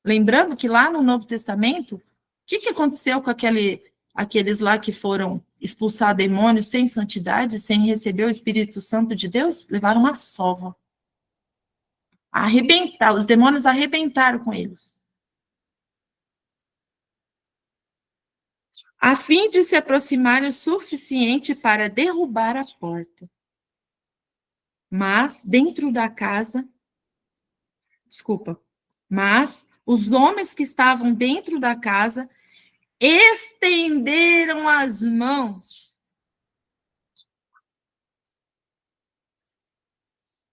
S1: Lembrando que lá no Novo Testamento, o que aconteceu com aqueles lá que foram expulsar demônios sem santidade, sem receber o Espírito Santo de Deus? Levaram uma sova. Os demônios arrebentaram com eles. A fim de se aproximarem o suficiente para derrubar a porta. Mas os homens que estavam dentro da casa estenderam as mãos.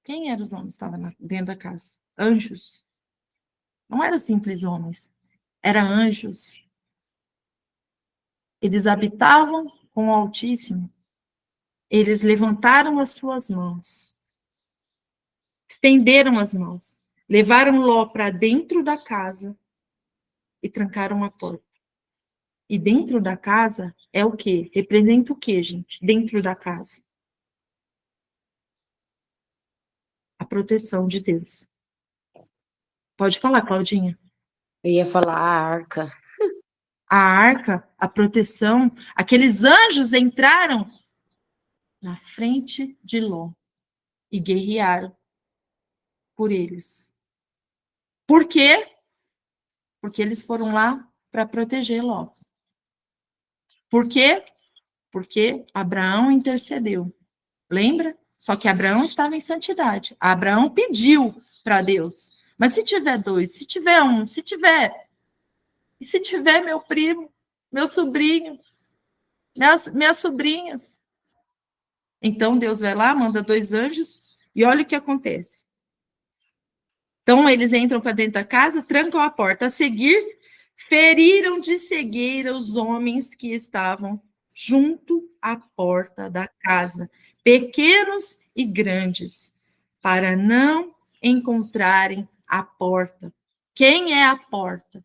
S1: Quem eram os homens que estavam dentro da casa? Anjos. Não eram simples homens, eram anjos. Eles habitavam com o Altíssimo. Eles levantaram as suas mãos. Estenderam as mãos. Levaram Ló para dentro da casa e trancaram a porta. E dentro da casa é o quê? Representa o quê, gente? Dentro da casa. A proteção de Deus. Pode falar, Claudinha.
S4: Eu ia falar a arca.
S1: A arca, a proteção, aqueles anjos entraram na frente de Ló e guerrearam por eles. Por quê? Porque eles foram lá para proteger Ló. Por quê? Porque Abraão intercedeu. Lembra? Só que Abraão estava em santidade. Abraão pediu para Deus. Mas se tiver dois, se tiver um, se tiver meu primo, meu sobrinho, minhas sobrinhas. Então Deus vai lá, manda 2 anjos, e olha o que acontece. Então, eles entram para dentro da casa, trancam a porta. A seguir, feriram de cegueira os homens que estavam junto à porta da casa, pequenos e grandes, para não encontrarem a porta. Quem é a porta?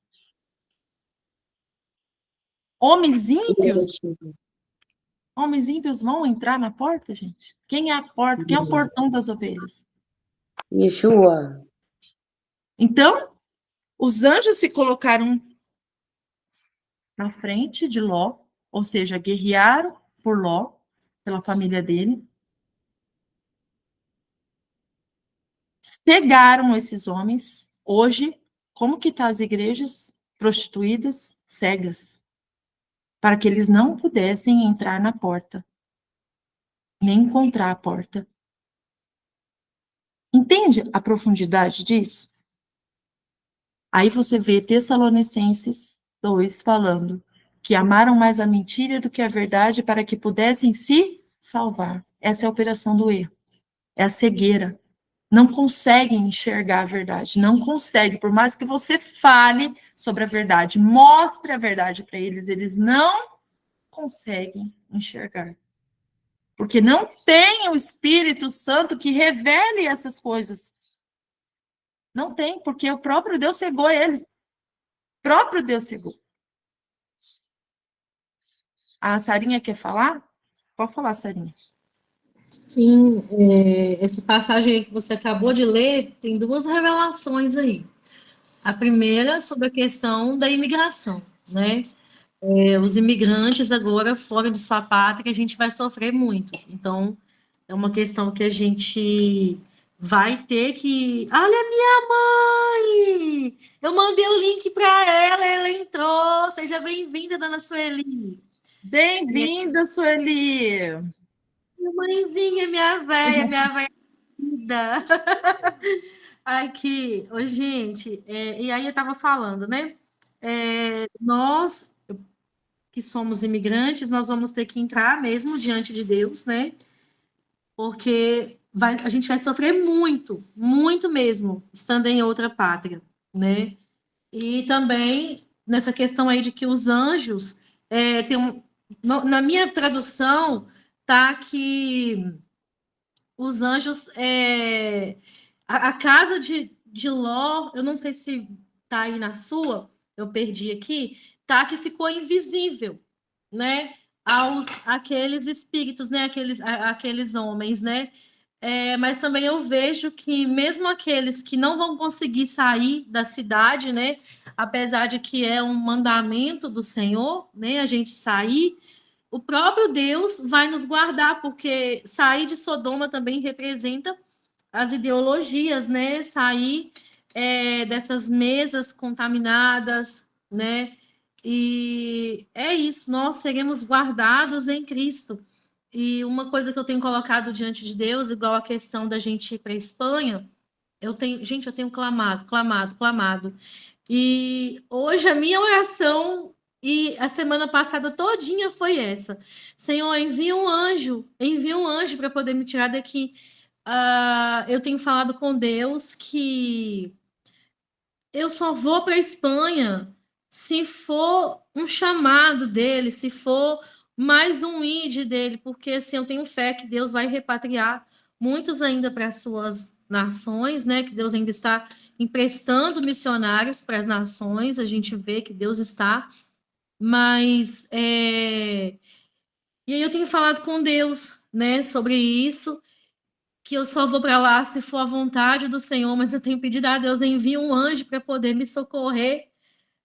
S1: Homens ímpios? Homens ímpios vão entrar na porta, gente? Quem é a porta? Quem é o portão das ovelhas?
S4: Yeshua.
S1: Então, os anjos se colocaram na frente de Ló, ou seja, guerrearam por Ló, pela família dele, cegaram esses homens. Hoje, como que tá as igrejas prostituídas, cegas, para que eles não pudessem entrar na porta, nem encontrar a porta. Entende a profundidade disso? Aí você vê Tessalonicenses 2 falando que amaram mais a mentira do que a verdade para que pudessem se salvar. Essa é a operação do erro. É a cegueira. Não conseguem enxergar a verdade. Não consegue. Por mais que você fale sobre a verdade, mostre a verdade para eles, eles não conseguem enxergar. Porque não tem o Espírito Santo que revele essas coisas. Não tem, porque o próprio Deus cegou eles. O próprio Deus cegou. A Sarinha quer falar? Pode falar, Sarinha.
S3: Sim, essa passagem aí que você acabou de ler tem duas revelações aí. A primeira sobre a questão da imigração, né? Os imigrantes agora fora de sua pátria, a gente vai sofrer muito. Então, é uma questão que a gente vai ter que. Olha, minha mãe! Eu mandei o link para ela entrou. Seja bem-vinda, dona Sueli.
S1: Bem-vinda, Sueli!
S3: Minha mãezinha, minha velha linda. Aqui, ô, gente, e aí eu estava falando, né? Nós que somos imigrantes, nós vamos ter que entrar mesmo diante de Deus, né? Porque a gente vai sofrer muito, muito mesmo, estando em outra pátria, né? E também nessa questão aí de que os anjos, na minha tradução, tá que os anjos, a casa de Ló, eu não sei se tá aí na sua, eu perdi aqui, tá que ficou invisível, né, aqueles espíritos, né, aqueles homens, né, mas também eu vejo que mesmo aqueles que não vão conseguir sair da cidade, né, apesar de que é um mandamento do Senhor, né, a gente sair, o próprio Deus vai nos guardar, porque sair de Sodoma também representa as ideologias, né? Sair dessas mesas contaminadas, né? E é isso, nós seremos guardados em Cristo. E uma coisa que eu tenho colocado diante de Deus, igual a questão da gente ir para a Espanha, eu tenho clamado, clamado, clamado. E hoje a minha oração e a semana passada todinha foi essa. Senhor, envia um anjo para poder me tirar daqui. Eu tenho falado com Deus que eu só vou para a Espanha se for um chamado dele, se for mais um ID dele, porque assim eu tenho fé que Deus vai repatriar muitos ainda para as suas nações, né? Que Deus ainda está emprestando missionários para as nações, a gente vê que Deus está, mas e aí eu tenho falado com Deus, né, sobre isso, que eu só vou para lá se for a vontade do Senhor, mas eu tenho pedido a Deus, envie um anjo para poder me socorrer,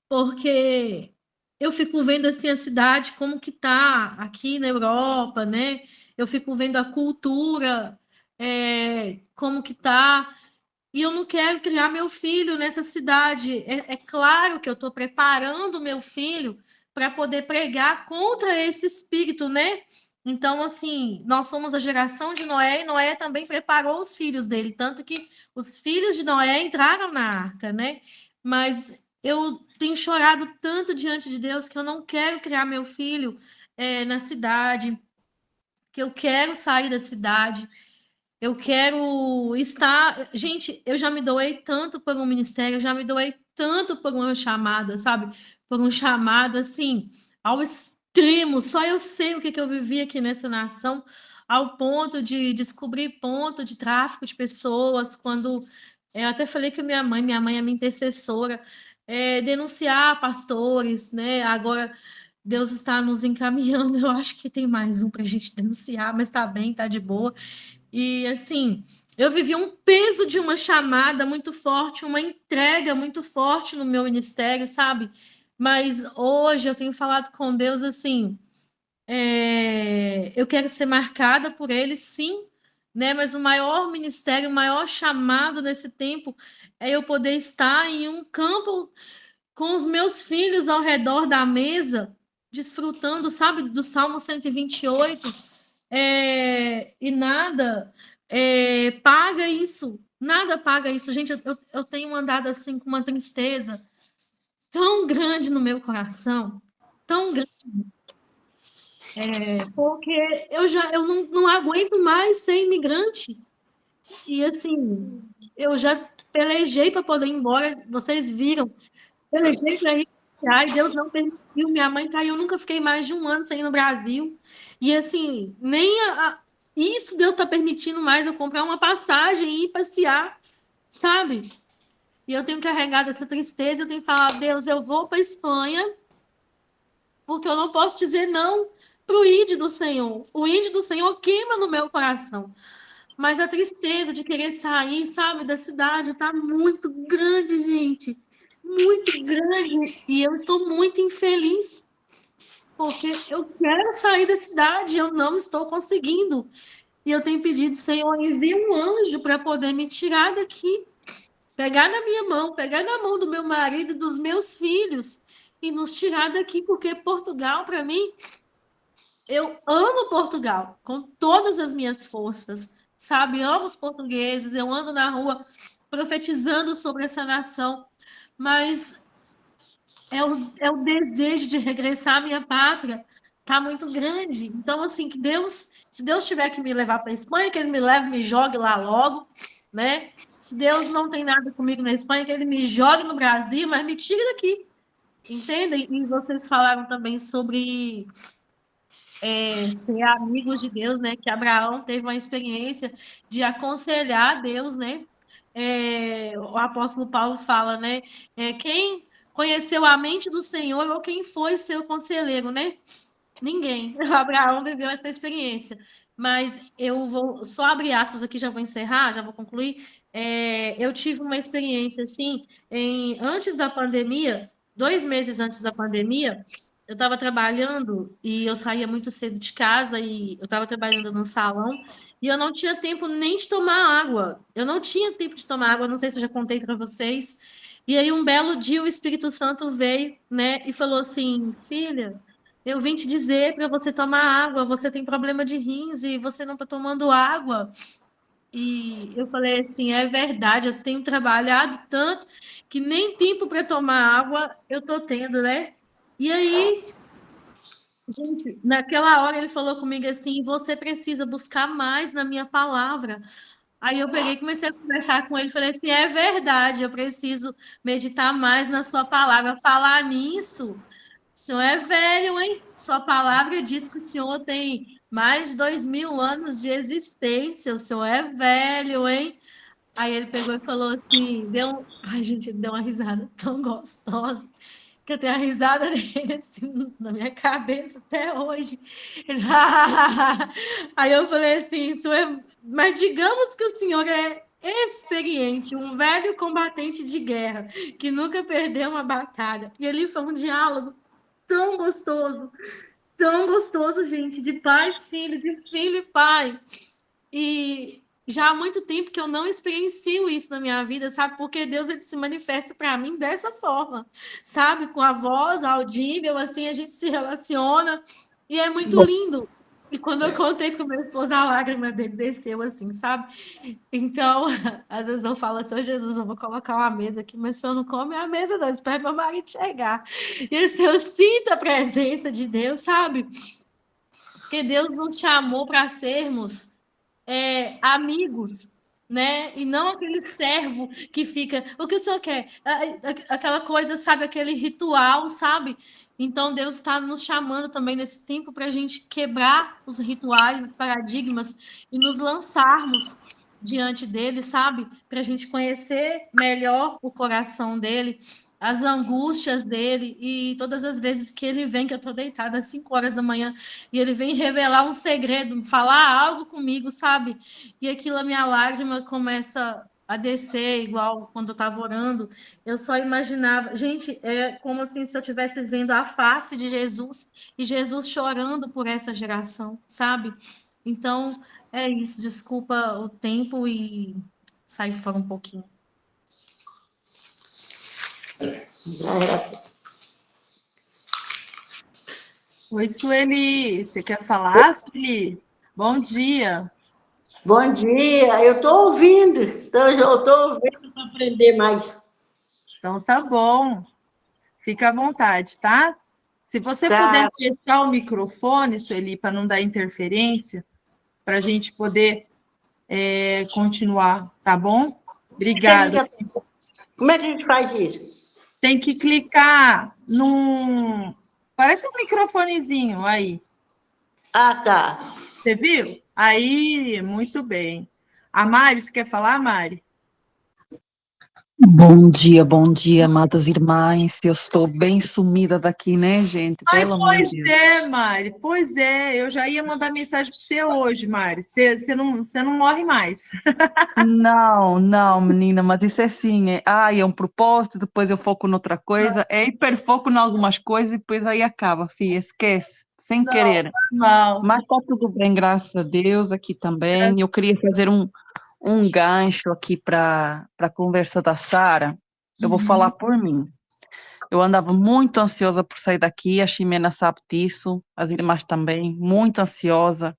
S3: porque eu fico vendo assim a cidade como que tá aqui na Europa, né? Eu fico vendo a cultura, como que tá, e eu não quero criar meu filho nessa cidade. É claro que eu estou preparando meu filho para poder pregar contra esse espírito, né? Então, assim, nós somos a geração de Noé, e Noé também preparou os filhos dele, tanto que os filhos de Noé entraram na arca, né? Mas eu tenho chorado tanto diante de Deus que eu não quero criar meu filho na cidade, que eu quero sair da cidade. Eu quero estar. Gente, eu já me doei tanto por um ministério, eu já me doei tanto por uma chamada, sabe? Por um chamado assim, ao extremo. Só eu sei o que eu vivi aqui nessa nação, ao ponto de descobrir ponto de tráfico de pessoas. Quando eu até falei que minha mãe é minha intercessora, denunciar pastores, né? Agora Deus está nos encaminhando. Eu acho que tem mais um para a gente denunciar, mas tá bem, tá de boa. E assim, eu vivi um peso de uma chamada muito forte, uma entrega muito forte no meu ministério, sabe? Mas hoje eu tenho falado com Deus assim, eu quero ser marcada por Ele, sim, né? Mas o maior ministério, o maior chamado nesse tempo é eu poder estar em um campo com os meus filhos ao redor da mesa, desfrutando, sabe, do Salmo 128, e nada paga isso, nada paga isso. Gente, eu tenho andado assim com uma tristeza tão grande no meu coração, tão grande, porque eu não aguento mais ser imigrante. E assim, eu já pelejei para poder ir embora, vocês viram, pelejei para ir, e Deus não permitiu. Minha mãe caiu, eu nunca fiquei mais de um ano sem ir no Brasil. E assim, nem isso Deus está permitindo mais eu comprar uma passagem e ir passear, sabe? E eu tenho carregado essa tristeza, eu tenho falado, Deus, eu vou para a Espanha, porque eu não posso dizer não para o ID do Senhor. O ID do Senhor queima no meu coração. Mas a tristeza de querer sair, sabe, da cidade está muito grande, gente. Muito grande. E eu estou muito infeliz, porque eu quero sair da cidade, eu não estou conseguindo. E eu tenho pedido, Senhor, envie um anjo para poder me tirar daqui, pegar na minha mão, pegar na mão do meu marido e dos meus filhos e nos tirar daqui, porque Portugal, para mim, eu amo Portugal com todas as minhas forças, sabe? Amo os portugueses, eu ando na rua profetizando sobre essa nação, mas é o desejo de regressar à minha pátria, tá muito grande. Então, assim, que Deus, se Deus tiver que me levar para a Espanha, que Ele me leve, me jogue lá logo, né? Se Deus não tem nada comigo na Espanha, que Ele me jogue no Brasil, mas me tire daqui, entendem? E vocês falaram também sobre ser amigos de Deus, né? Que Abraão teve uma experiência de aconselhar Deus, né? O apóstolo Paulo fala, né? Quem conheceu a mente do Senhor ou quem foi seu conselheiro, né? Ninguém. Abraão viveu essa experiência. Mas eu vou só abrir aspas aqui, já vou encerrar, já vou concluir. Eu tive uma experiência assim, antes da pandemia, 2 meses antes da pandemia, eu estava trabalhando e eu saía muito cedo de casa e eu estava trabalhando num salão e eu não tinha tempo nem de tomar água. Eu não tinha tempo de tomar água, não sei se eu já contei para vocês. E aí um belo dia o Espírito Santo veio, né, e falou assim: "Filha, eu vim te dizer para você tomar água, você tem problema de rins e você não está tomando água." E eu falei assim, é verdade, eu tenho trabalhado tanto que nem tempo para tomar água eu estou tendo, né? E aí, gente, naquela hora ele falou comigo assim, você precisa buscar mais na minha palavra. Aí eu peguei e comecei a conversar com ele, falei assim, é verdade, eu preciso meditar mais na sua palavra. Falar nisso, o senhor é velho, hein? Sua palavra diz que o senhor tem mais de 2.000 anos de existência, o senhor é velho, hein? Aí ele pegou e falou assim, ai, gente, ele deu uma risada tão gostosa, que eu tenho a risada dele assim na minha cabeça até hoje. Ele, Aí eu falei assim, mas digamos que o senhor é experiente, um velho combatente de guerra, que nunca perdeu uma batalha. E ali foi um diálogo tão gostoso, gente, de pai e filho, de filho e pai. E já há muito tempo que eu não experiencio isso na minha vida, sabe? Porque Deus ele se manifesta para mim dessa forma, sabe? Com a voz audível, assim, a gente se relaciona e é muito lindo. E quando eu contei para o meu esposo, a lágrima dele desceu, assim, sabe? Então, às vezes eu falo assim, Jesus, eu vou colocar uma mesa aqui, mas se eu não come, é a mesa não, espera meu marido chegar. E assim, eu sinto a presença de Deus, sabe? Porque Deus nos chamou para sermos amigos, né? E não aquele servo que fica, o que o senhor quer? Aquela coisa, sabe? Aquele ritual, sabe? Então, Deus está nos chamando também nesse tempo para a gente quebrar os rituais, os paradigmas e nos lançarmos diante dele, sabe? Para a gente conhecer melhor o coração dele, as angústias dele, e todas as vezes que ele vem, que eu estou deitada às 5 horas da manhã, e ele vem revelar um segredo, falar algo comigo, sabe? E aquilo, a minha lágrima começa a descer, igual quando eu estava orando. Eu só imaginava, gente, é como assim se eu estivesse vendo a face de Jesus e Jesus chorando por essa geração, sabe? Então, é isso. Desculpa o tempo e sair fora um pouquinho.
S1: Oi, Sueli, você quer falar, Sueli? Bom dia.
S4: Bom dia, eu estou ouvindo, eu estou ouvindo para aprender mais.
S1: Então tá bom, fica à vontade, tá? Se você puder
S4: Tá,
S1: fechar o microfone, Sueli, para não dar interferência, para a gente poder continuar, tá bom? Obrigada.
S4: como é que a gente faz isso?
S1: Tem que clicar num. Parece um microfonezinho aí.
S4: Ah, tá.
S1: Você viu? Aí, muito bem. A Mari, você quer falar, Mari?
S5: Bom dia, amadas irmãs. Eu estou bem sumida daqui, né, gente?
S1: Ai,
S5: Pelo amor de
S1: pois
S5: Deus.
S1: é, Mari. Pois é, eu já ia mandar mensagem para você hoje, Mari. Você não morre mais.
S5: Não, menina, mas isso é assim, é um propósito, depois eu foco noutra coisa, é hiperfoco em algumas coisas e depois aí acaba, filha, esquece, sem
S1: Não,
S5: querer.
S1: mal.
S5: Mas está tudo bem, graças a Deus, aqui também. Eu queria fazer um gancho aqui para a conversa da Sara. Eu vou falar por mim. Eu andava muito ansiosa por sair daqui, a Ximena sabe disso, as irmãs também, muito ansiosa.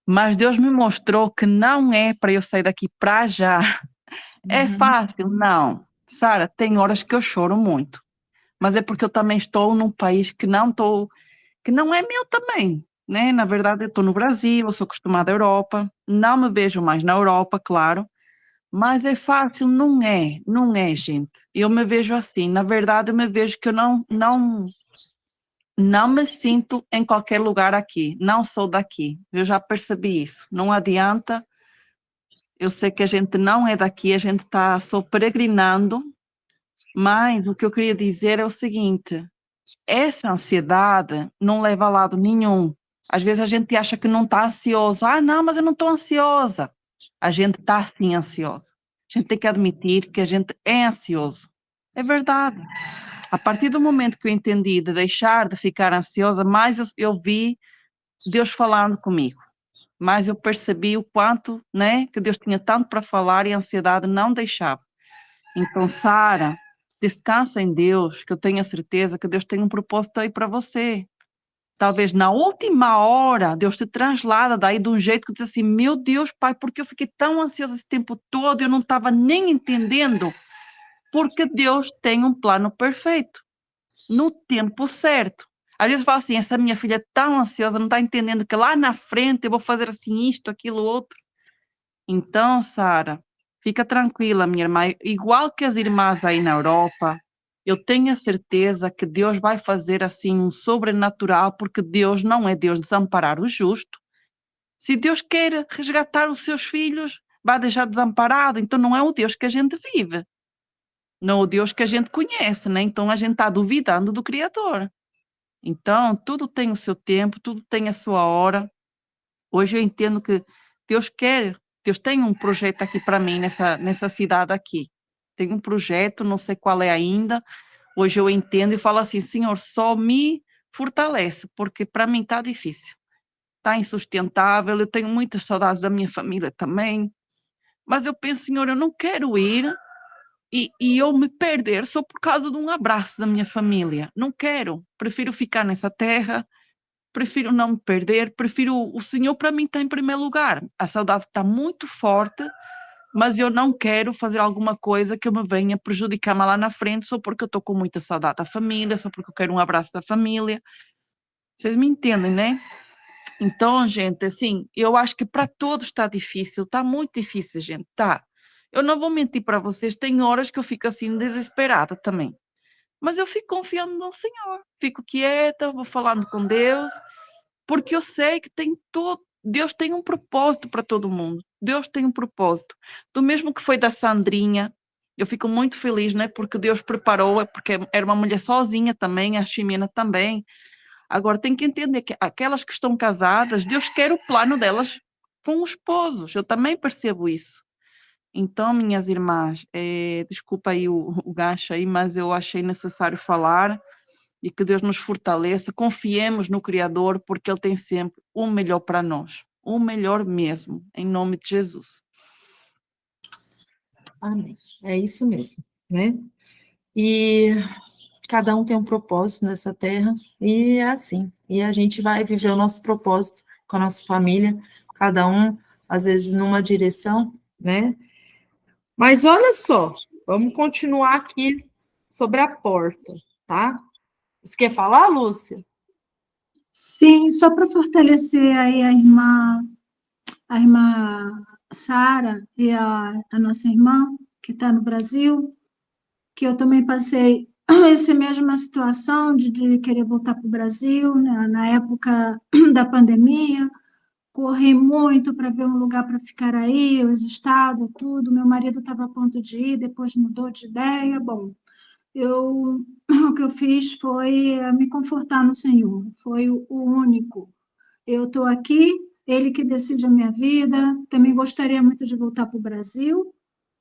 S5: Mas Deus me mostrou que não é para eu sair daqui para já. É fácil? Não. Sara, tem horas que eu choro muito. Mas é porque eu também estou num país que não é meu também, né? Na verdade, eu estou no Brasil, eu sou acostumada à Europa, não me vejo mais na Europa, claro. Mas é fácil? Não é, gente. Eu me vejo assim, na verdade eu me vejo que eu não me sinto em qualquer lugar aqui, não sou daqui, eu já percebi isso, não adianta, eu sei que a gente não é daqui, a gente está só peregrinando, mas o que eu queria dizer é o seguinte, essa ansiedade não leva a lado nenhum, às vezes a gente acha que não está ansioso, não, mas eu não estou ansiosa, a gente está sim ansiosa. A gente tem que admitir que a gente é ansioso. É verdade. A partir do momento que eu entendi de deixar de ficar ansiosa, mais eu vi Deus falando comigo. Mais eu percebi o quanto, né, que Deus tinha tanto para falar e a ansiedade não deixava. Então, Sara, descansa em Deus, que eu tenho a certeza que Deus tem um propósito aí para você. Talvez na última hora Deus te translada daí de um jeito que diz assim, meu Deus, pai, porque eu fiquei tão ansiosa esse tempo todo, eu não estava nem entendendo, porque Deus tem um plano perfeito, no tempo certo. Às vezes fala assim, essa minha filha é tão ansiosa, não está entendendo que lá na frente eu vou fazer assim isto, aquilo, outro. Então, Sara, fica tranquila, minha irmã, igual que as irmãs aí na Europa, eu tenho a certeza que Deus vai fazer assim um sobrenatural, porque Deus não é Deus de desamparar o justo. Se Deus quer resgatar os seus filhos, vai deixar desamparado. Então não é o Deus que a gente vive, não é o Deus que a gente conhece, né? Então a gente está duvidando do Criador. Então tudo tem o seu tempo, tudo tem a sua hora. Hoje eu entendo que Deus tem um projeto aqui para mim nessa cidade aqui. Tem um projeto, não sei qual é ainda. Hoje eu entendo e falo assim, Senhor, só me fortalece, porque para mim está difícil. Está insustentável, eu tenho muitas saudades da minha família também. Mas eu penso, Senhor, eu não quero ir e eu me perder só por causa de um abraço da minha família. Não quero. Prefiro ficar nessa terra, prefiro não me perder, prefiro o Senhor para mim está em primeiro lugar. A saudade está muito forte, mas eu não quero fazer alguma coisa que me venha prejudicar-me lá na frente só porque eu estou com muita saudade da família, só porque eu quero um abraço da família. Vocês me entendem, né? Então, gente, assim, eu acho que para todos está difícil, está muito difícil, gente, tá. Eu não vou mentir para vocês, tem horas que eu fico assim desesperada também. Mas eu fico confiando no Senhor, fico quieta, vou falando com Deus, porque eu sei que Deus tem um propósito para todo mundo. Deus tem um propósito. Do mesmo que foi da Sandrinha, eu fico muito feliz, né? Porque Deus preparou, porque era uma mulher sozinha também, a Ximena também. Agora tem que entender que aquelas que estão casadas, Deus quer o plano delas com os esposos. Eu também percebo isso. Então, minhas irmãs, desculpa aí o gancho aí, mas eu achei necessário falar e que Deus nos fortaleça. Confiemos no Criador, porque Ele tem sempre o melhor para nós. O melhor mesmo, em nome de Jesus.
S1: Amém. É isso mesmo, né? E cada um tem um propósito nessa terra, e é assim. E a gente vai viver o nosso propósito com a nossa família, cada um, às vezes, numa direção, né? Mas olha só, vamos continuar aqui sobre a porta, tá? Você quer falar, Lúcia?
S6: Sim, só para fortalecer aí a irmã Sara e a nossa irmã, que está no Brasil, que eu também passei essa mesma situação de querer voltar para o Brasil, né, na época da pandemia, corri muito para ver um lugar para ficar aí, os estados, tudo. Meu marido estava a ponto de ir, depois mudou de ideia. Bom, o que eu fiz foi me confortar no Senhor, foi o único. Eu estou aqui, Ele que decide a minha vida. Também gostaria muito de voltar para o Brasil,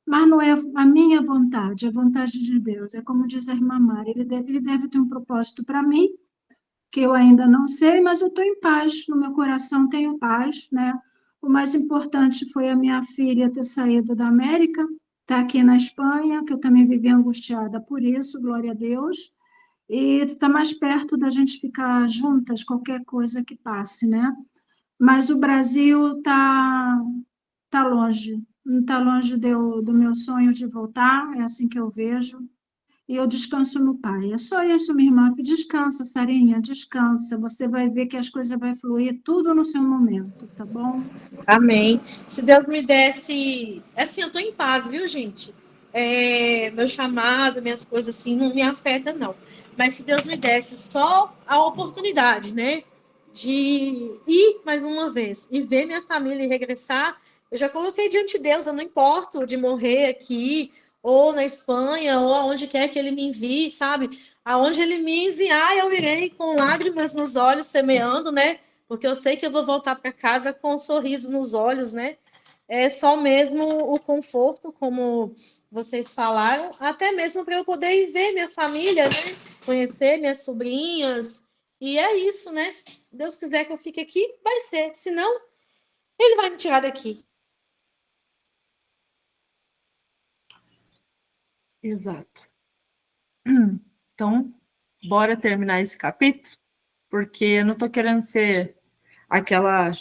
S6: mas não é a minha vontade, é a vontade de Deus. É como diz a irmã Mari, ele deve ter um propósito para mim, que eu ainda não sei, mas eu estou em paz, no meu coração tenho paz, né? O mais importante foi a minha filha ter saído da América, está aqui na Espanha, que eu também vivi angustiada por isso, glória a Deus, e está mais perto da gente ficar juntas, qualquer coisa que passe, né? Mas o Brasil tá longe, está longe do meu sonho de voltar, é assim que eu vejo. E eu descanso no Pai. É só isso, minha irmã. Descansa, Sarinha, descansa. Você vai ver que as coisas vão fluir tudo no seu momento, tá bom?
S3: Amém. Se Deus me desse. Assim, eu tô em paz, viu, gente? Meu chamado, minhas coisas assim, não me afeta, não. Mas se Deus me desse só a oportunidade, né? De ir mais uma vez e ver minha família regressar, eu já coloquei diante de Deus, eu não importo de morrer aqui, ou na Espanha, ou aonde quer que ele me envie, sabe? Aonde ele me enviar, eu irei com lágrimas nos olhos, semeando, né? Porque eu sei que eu vou voltar para casa com um sorriso nos olhos, né? É só mesmo o conforto, como vocês falaram, até mesmo para eu poder ir ver minha família, né? Conhecer minhas sobrinhas. E é isso, né? Se Deus quiser que eu fique aqui, vai ser. Senão, ele vai me tirar daqui.
S1: Exato. Então, bora terminar esse capítulo, porque eu não estou querendo ser aquela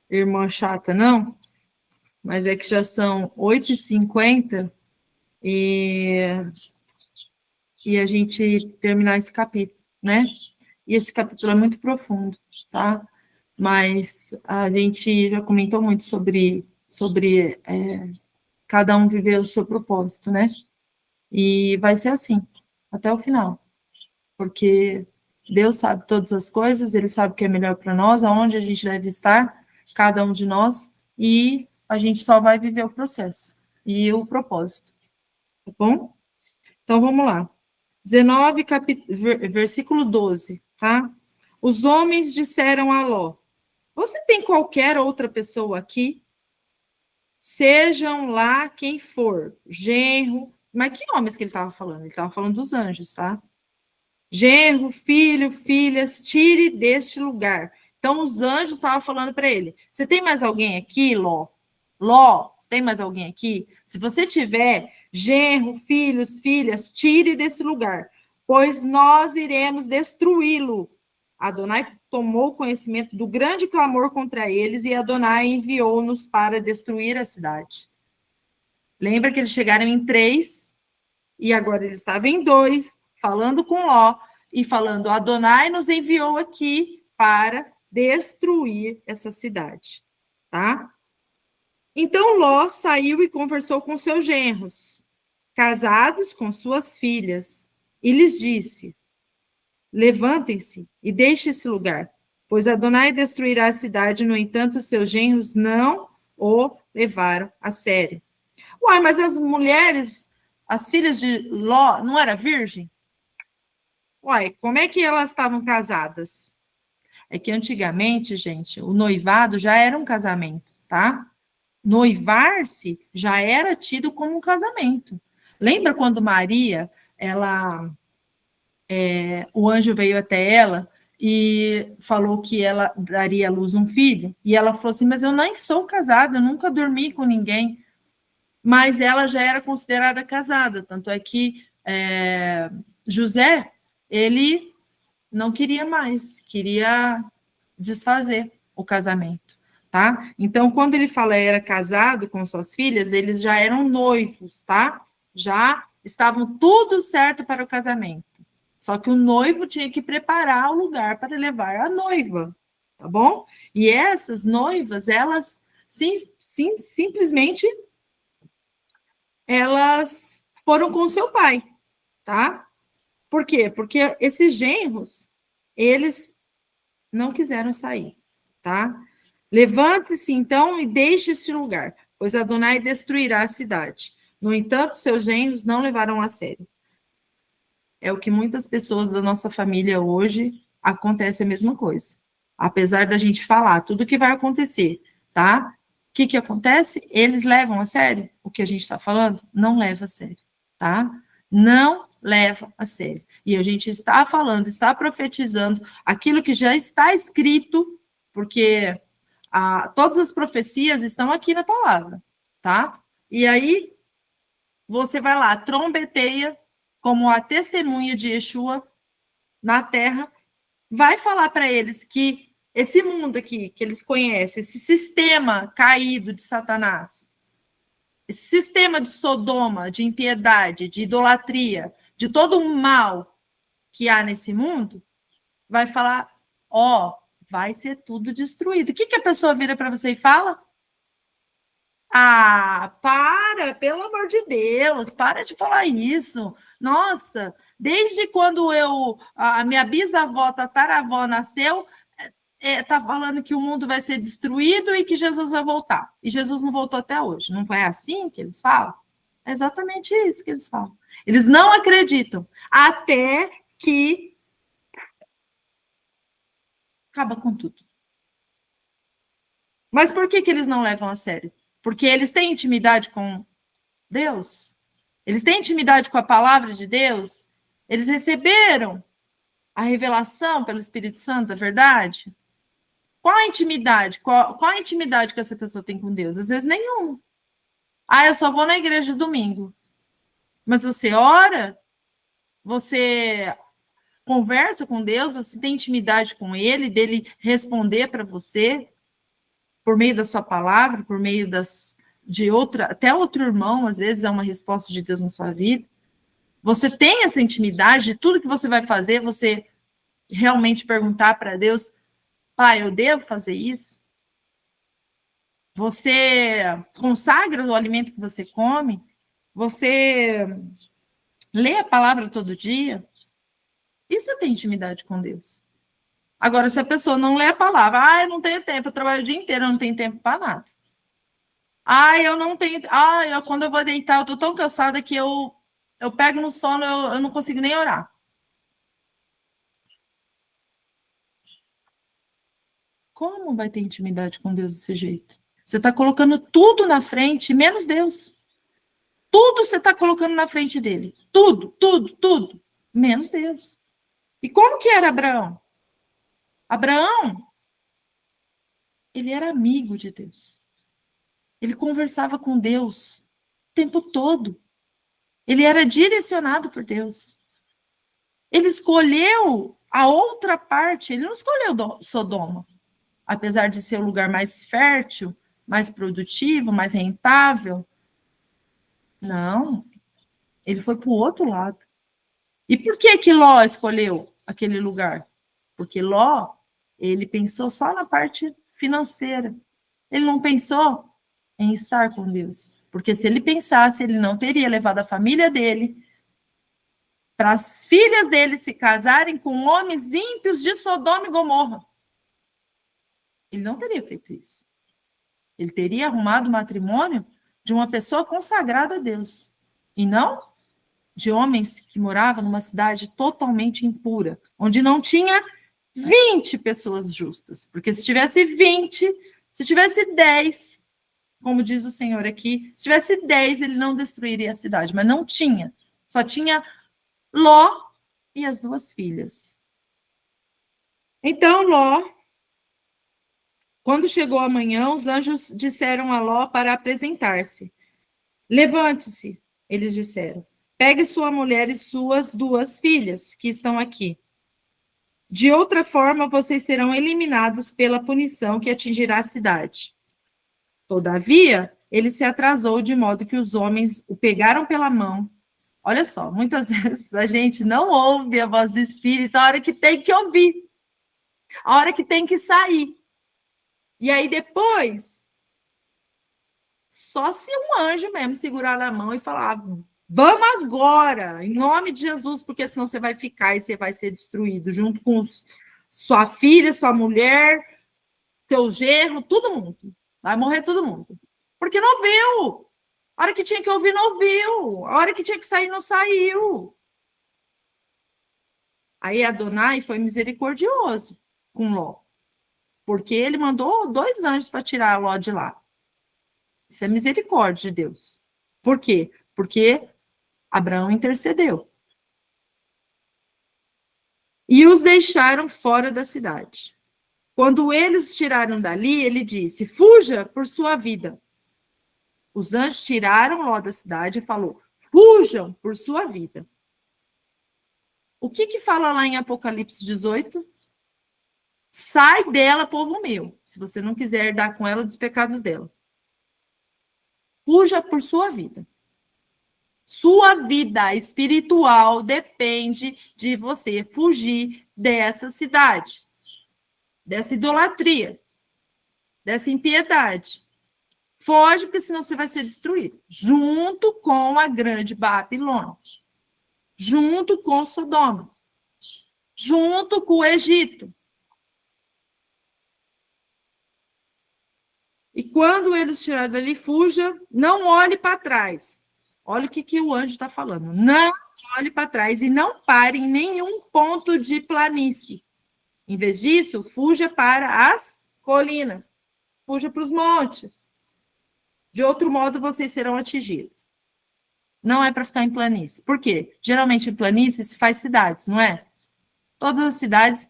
S1: irmã chata, não, mas é que já são 8h50 e a gente terminar esse capítulo, né? E esse capítulo é muito profundo, tá? Mas a gente já comentou muito sobre cada um viver o seu propósito, né? E vai ser assim, até o final. Porque Deus sabe todas as coisas, Ele sabe o que é melhor para nós, aonde a gente deve estar, cada um de nós, e a gente só vai viver o processo e o propósito, tá bom? Então, vamos lá. 19, versículo 12, tá? Os homens disseram a Ló, você tem qualquer outra pessoa aqui? Sejam lá quem for, genro, mas que homens que ele estava falando? Ele estava falando dos anjos, tá? Genro, filho, filhas, tire deste lugar. Então, os anjos estavam falando para ele, você tem mais alguém aqui, Ló? Ló, você tem mais alguém aqui? Se você tiver genro, filhos, filhas, tire desse lugar, pois nós iremos destruí-lo. Adonai tomou conhecimento do grande clamor contra eles e Adonai enviou-nos para destruir a cidade. Lembra que eles chegaram em 3 e agora eles estavam em 2, falando com Ló e falando, Adonai nos enviou aqui para destruir essa cidade, tá? Então Ló saiu e conversou com seus genros, casados com suas filhas, e lhes disse: levantem-se e deixem esse lugar, pois Adonai destruirá a cidade, no entanto, seus genros não o levaram a sério. Uai, mas as mulheres, as filhas de Ló, não era virgem? Uai, como é que elas estavam casadas? É que antigamente, gente, o noivado já era um casamento, tá? Noivar-se já era tido como um casamento. Lembra quando Maria, o anjo veio até ela e falou que ela daria à luz um filho? E ela falou assim, mas eu nem sou casada, eu nunca dormi com ninguém. Mas ela já era considerada casada, tanto é que José, ele não queria mais, queria desfazer o casamento, tá? Então, quando ele fala era casado com suas filhas, eles já eram noivos, tá? Já estavam tudo certo para o casamento. Só que o noivo tinha que preparar o lugar para levar a noiva, tá bom? E essas noivas, elas simplesmente elas foram com seu pai, tá? Por quê? Porque esses genros, eles não quiseram sair, tá? Levante-se, então, e deixe esse lugar, pois Adonai destruirá a cidade. No entanto, seus genros não levaram a sério. É o que muitas pessoas da nossa família hoje acontece a mesma coisa. Apesar da gente falar tudo o que vai acontecer, tá? O que acontece? Eles levam a sério o que a gente está falando? Não leva a sério, tá? Não leva a sério. E a gente está falando, está profetizando aquilo que já está escrito, porque todas as profecias estão aqui na palavra, tá? E aí, você vai lá, trombeteia como a testemunha de Yeshua na terra, vai falar para eles que esse mundo aqui, que eles conhecem, esse sistema caído de Satanás, esse sistema de Sodoma, de impiedade, de idolatria, de todo o mal que há nesse mundo, vai falar, vai ser tudo destruído. O que a pessoa vira para você e fala? Pelo amor de Deus, para de falar isso. Nossa, desde quando a minha bisavó, tataravó, nasceu, tá falando que o mundo vai ser destruído e que Jesus vai voltar. E Jesus não voltou até hoje. Não é assim que eles falam? É exatamente isso que eles falam. Eles não acreditam, até que acaba com tudo. Mas por que eles não levam a sério? Porque eles têm intimidade com Deus? Eles têm intimidade com a palavra de Deus? Eles receberam a revelação pelo Espírito Santo da verdade? Qual a intimidade? Qual a intimidade que essa pessoa tem com Deus? Às vezes nenhuma. Eu só vou na igreja domingo. Mas você ora? Você conversa com Deus? Você tem intimidade com Ele? Dele responder para você? Por meio da sua palavra? Por meio até outro irmão, às vezes, é uma resposta de Deus na sua vida. Você tem essa intimidade de tudo que você vai fazer, você realmente perguntar para Deus, Pai, eu devo fazer isso? Você consagra o alimento que você come? Você lê a palavra todo dia? Isso tem intimidade com Deus. Agora, se a pessoa não lê a palavra, eu não tenho tempo, eu trabalho o dia inteiro, eu não tenho tempo para nada. Eu não tenho. Quando eu vou deitar, eu estou tão cansada que eu pego no sono, eu não consigo nem orar. Como vai ter intimidade com Deus desse jeito? Você está colocando tudo na frente, menos Deus. Tudo você está colocando na frente dele. Tudo, menos Deus. E como que era Abraão? Abraão, ele era amigo de Deus. Ele conversava com Deus o tempo todo. Ele era direcionado por Deus. Ele escolheu a outra parte, ele não escolheu Sodoma, apesar de ser o lugar mais fértil, mais produtivo, mais rentável. Não, ele foi para o outro lado. E por que Ló escolheu aquele lugar? Porque Ló, Ele pensou só na parte financeira. Ele não pensou em estar com Deus. Porque se ele pensasse, ele não teria levado a família dele para as filhas dele se casarem com homens ímpios de Sodoma e Gomorra. Ele não teria feito isso. Ele teria arrumado o matrimônio de uma pessoa consagrada a Deus. E não de homens que moravam numa cidade totalmente impura, onde não tinha 20 pessoas justas. Porque se tivesse 20, se tivesse 10, como diz o Senhor aqui, se tivesse 10, ele não destruiria a cidade. Mas não tinha. Só tinha Ló e as 2 filhas. Então, Ló, quando chegou a manhã, os anjos disseram a Ló para apresentar-se. Levante-se, eles disseram. Pegue sua mulher e suas 2 filhas, que estão aqui. De outra forma, vocês serão eliminados pela punição que atingirá a cidade. Todavia, ele se atrasou de modo que os homens o pegaram pela mão. Olha só, muitas vezes a gente não ouve a voz do Espírito a hora que tem que ouvir, a hora que tem que sair. E aí depois, só se um anjo mesmo segurar na mão e falar, vamos agora, em nome de Jesus, porque senão você vai ficar e você vai ser destruído, junto com sua filha, sua mulher, teu genro, todo mundo. Vai morrer todo mundo. Porque não viu. A hora que tinha que ouvir, não ouviu. A hora que tinha que sair, não saiu. Aí Adonai foi misericordioso com Ló. Porque ele mandou 2 anjos para tirar Ló de lá. Isso é misericórdia de Deus. Por quê? Porque Abraão intercedeu. E os deixaram fora da cidade. Quando eles tiraram dali, ele disse, fuja por sua vida. Os anjos tiraram Ló da cidade e falou, fujam por sua vida. O que fala lá em Apocalipse 18? Sai dela, povo meu, se você não quiser herdar com ela dos pecados dela. Fuja por sua vida. Sua vida espiritual depende de você fugir dessa cidade, dessa idolatria, dessa impiedade. Foge, porque senão você vai ser destruído. Junto com a grande Babilônia. Junto com Sodoma. Junto com o Egito. E quando eles tiraram dali, fuja, não olhe para trás. Olha o que o anjo está falando. Não olhe para trás e não pare em nenhum ponto de planície. Em vez disso, fuja para as colinas. Fuja para os montes. De outro modo, vocês serão atingidos. Não é para ficar em planície. Por quê? Geralmente em planície se faz cidades, não é? Todas as cidades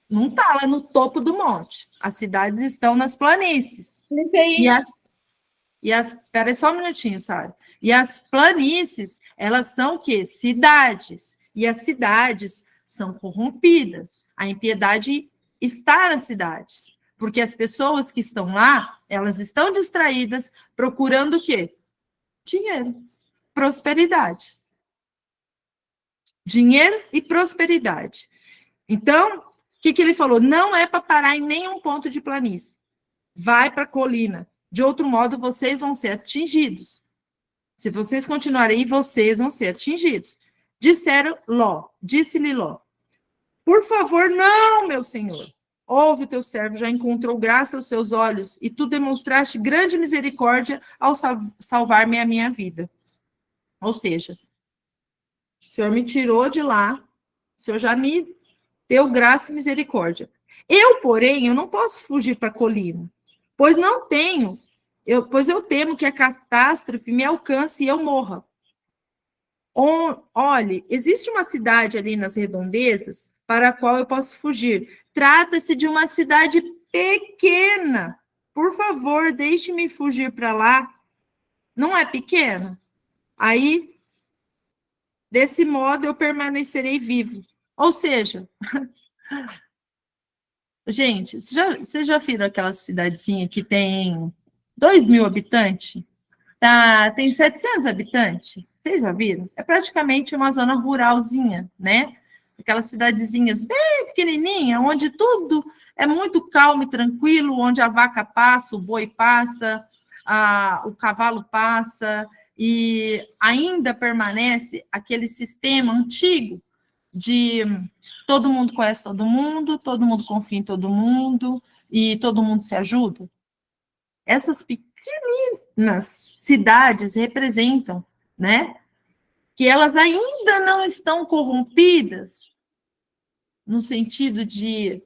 S1: não estão lá no topo do monte. As cidades estão nas planícies. Espera só um minutinho, Sara. E as planícies, elas são o quê? Cidades. E as cidades são corrompidas. A impiedade está nas cidades. Porque as pessoas que estão lá, elas estão distraídas, procurando o quê? Dinheiro. Prosperidade. Dinheiro e prosperidade. Então, o que ele falou? Não é para parar em nenhum ponto de planície. Vai para a colina. De outro modo, vocês vão ser atingidos. Se vocês continuarem aí, vocês vão ser atingidos. Disse-lhe Ló, por favor, não, meu senhor. Ouve, o teu servo já encontrou graça aos seus olhos, e tu demonstraste grande misericórdia ao salvar-me a minha vida. Ou seja, o Senhor me tirou de lá, o Senhor já me deu graça e misericórdia. Eu, porém, eu não posso fugir para a colina, pois eu temo que a catástrofe me alcance e eu morra. Olhe, existe uma cidade ali nas redondezas para a qual eu posso fugir. Trata-se de uma cidade pequena. Por favor, deixe-me fugir para lá. Não é pequena? Aí, desse modo, eu permanecerei vivo. Ou seja, gente, vocês já viram aquela cidadezinha que tem 2.000 habitantes? Tem 700 habitantes? Vocês já viram? É praticamente uma zona ruralzinha, né? aquelas cidadezinhas bem pequenininhas, onde tudo é muito calmo e tranquilo, onde a vaca passa, o boi passa, o cavalo passa, e ainda permanece aquele sistema antigo de todo mundo conhece todo mundo confia em todo mundo, e todo mundo se ajuda. Essas pequenas cidades representam, né, que elas ainda não estão corrompidas, no sentido de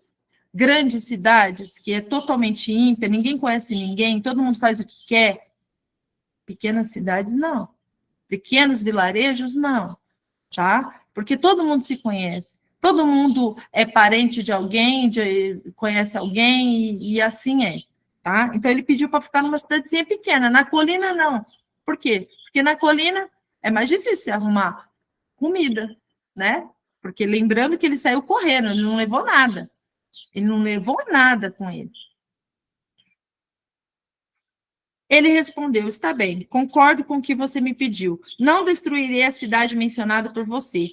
S1: grandes cidades, que é totalmente ímpia, ninguém conhece ninguém, todo mundo faz o que quer. Pequenas cidades, não. Pequenos vilarejos, não. Tá? Porque todo mundo se conhece. Todo mundo é parente de alguém, conhece alguém, e assim é. Tá? Então, ele pediu para ficar numa cidadezinha pequena. Na colina, não. Por quê? Porque na colina é mais difícil arrumar comida, né? Porque lembrando que ele saiu correndo, ele não levou nada. Ele não levou nada com ele. Ele respondeu: está bem, concordo com o que você me pediu. Não destruirei a cidade mencionada por você.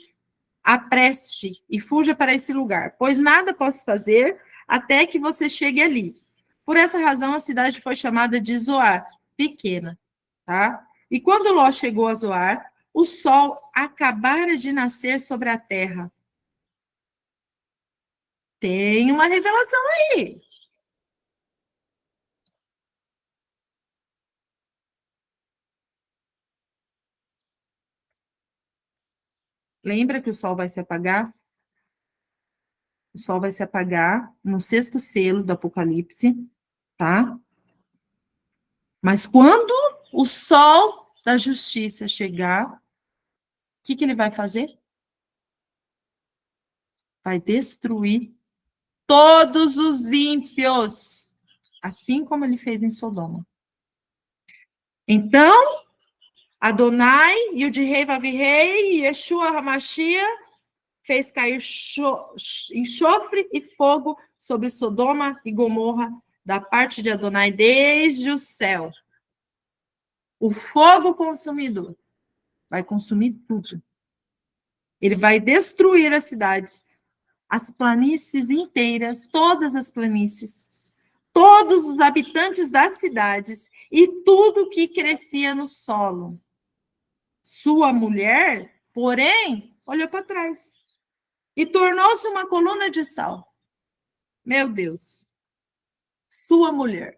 S1: Apresse-se e fuja para esse lugar, pois nada posso fazer até que você chegue ali. Por essa razão, a cidade foi chamada de Zoar, pequena. Tá? E quando Ló chegou a Zoar, o sol acabara de nascer sobre a terra. Tem uma revelação aí. Lembra que o sol vai se apagar? O sol vai se apagar no 6º selo do Apocalipse, tá? Mas quando o sol da justiça chegar, o que ele vai fazer? Vai destruir todos os ímpios, assim como ele fez em Sodoma. Então, Adonai, Yud-Rei, Vav-Rei, Yeshua HaMashiach, fez cair enxofre e fogo sobre Sodoma e Gomorra, da parte de Adonai, desde o céu. O fogo consumidor vai consumir tudo. Ele vai destruir as cidades, as planícies inteiras, todas as planícies, todos os habitantes das cidades e tudo que crescia no solo. Sua mulher, porém, olhou para trás e tornou-se uma coluna de sal. Meu Deus. Sua mulher.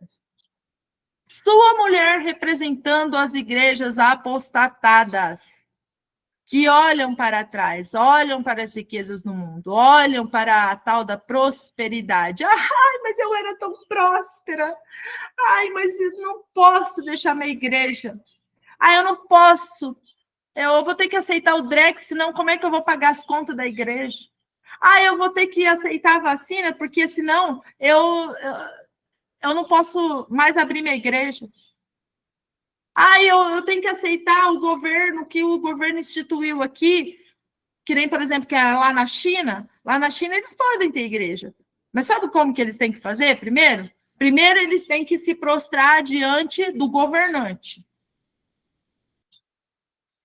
S1: Sua mulher representando as igrejas apostatadas, que olham para trás, olham para as riquezas no mundo, olham para a tal da prosperidade. Ai, mas eu era tão próspera. Ai, mas eu não posso deixar minha igreja. Ai, eu não posso. Eu vou ter que aceitar o Drex, senão como é que eu vou pagar as contas da igreja? Ai, eu vou ter que aceitar a vacina, porque senão eu não posso mais abrir minha igreja. Eu tenho que aceitar o governo, que o governo instituiu aqui, que nem, por exemplo, que é lá na China. Lá na China eles podem ter igreja. Mas sabe como que eles têm que fazer primeiro? Primeiro eles têm que se prostrar diante do governante.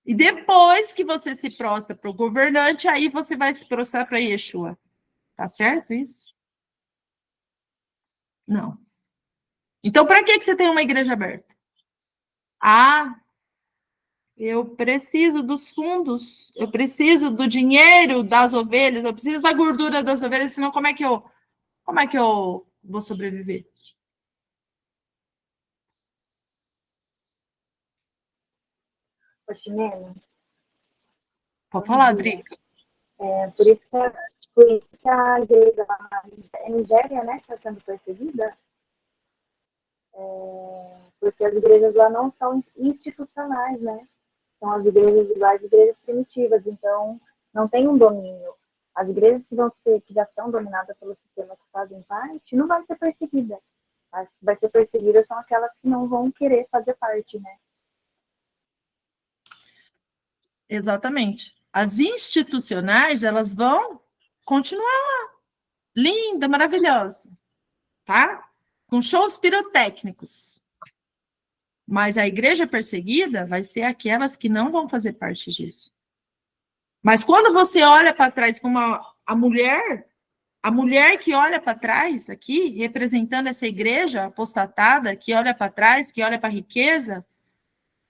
S1: E depois que você se prostra para o governante, aí você vai se prostrar para Yeshua. Tá certo isso? Não. Então, para que você tem uma igreja aberta? Eu preciso dos fundos, eu preciso do dinheiro das ovelhas, eu preciso da gordura das ovelhas, senão como é que eu vou sobreviver?
S7: Chimena.
S1: Pode falar, Drica.
S7: Por isso que a igreja da Nigéria, né, está sendo perseguida, porque as igrejas lá não são institucionais, né? São as igrejas de lá, as igrejas primitivas, então não tem um domínio. As igrejas que já são dominadas pelo sistema que fazem parte, não vão ser perseguidas. As que vai ser perseguidas são aquelas que não vão querer fazer parte, né?
S1: Exatamente. As institucionais, elas vão continuar lá. Linda, maravilhosa. Tá? Com shows pirotécnicos. Mas a igreja perseguida vai ser aquelas que não vão fazer parte disso. Mas quando você olha para trás como a mulher que olha para trás aqui, representando essa igreja apostatada, que olha para trás, que olha para a riqueza,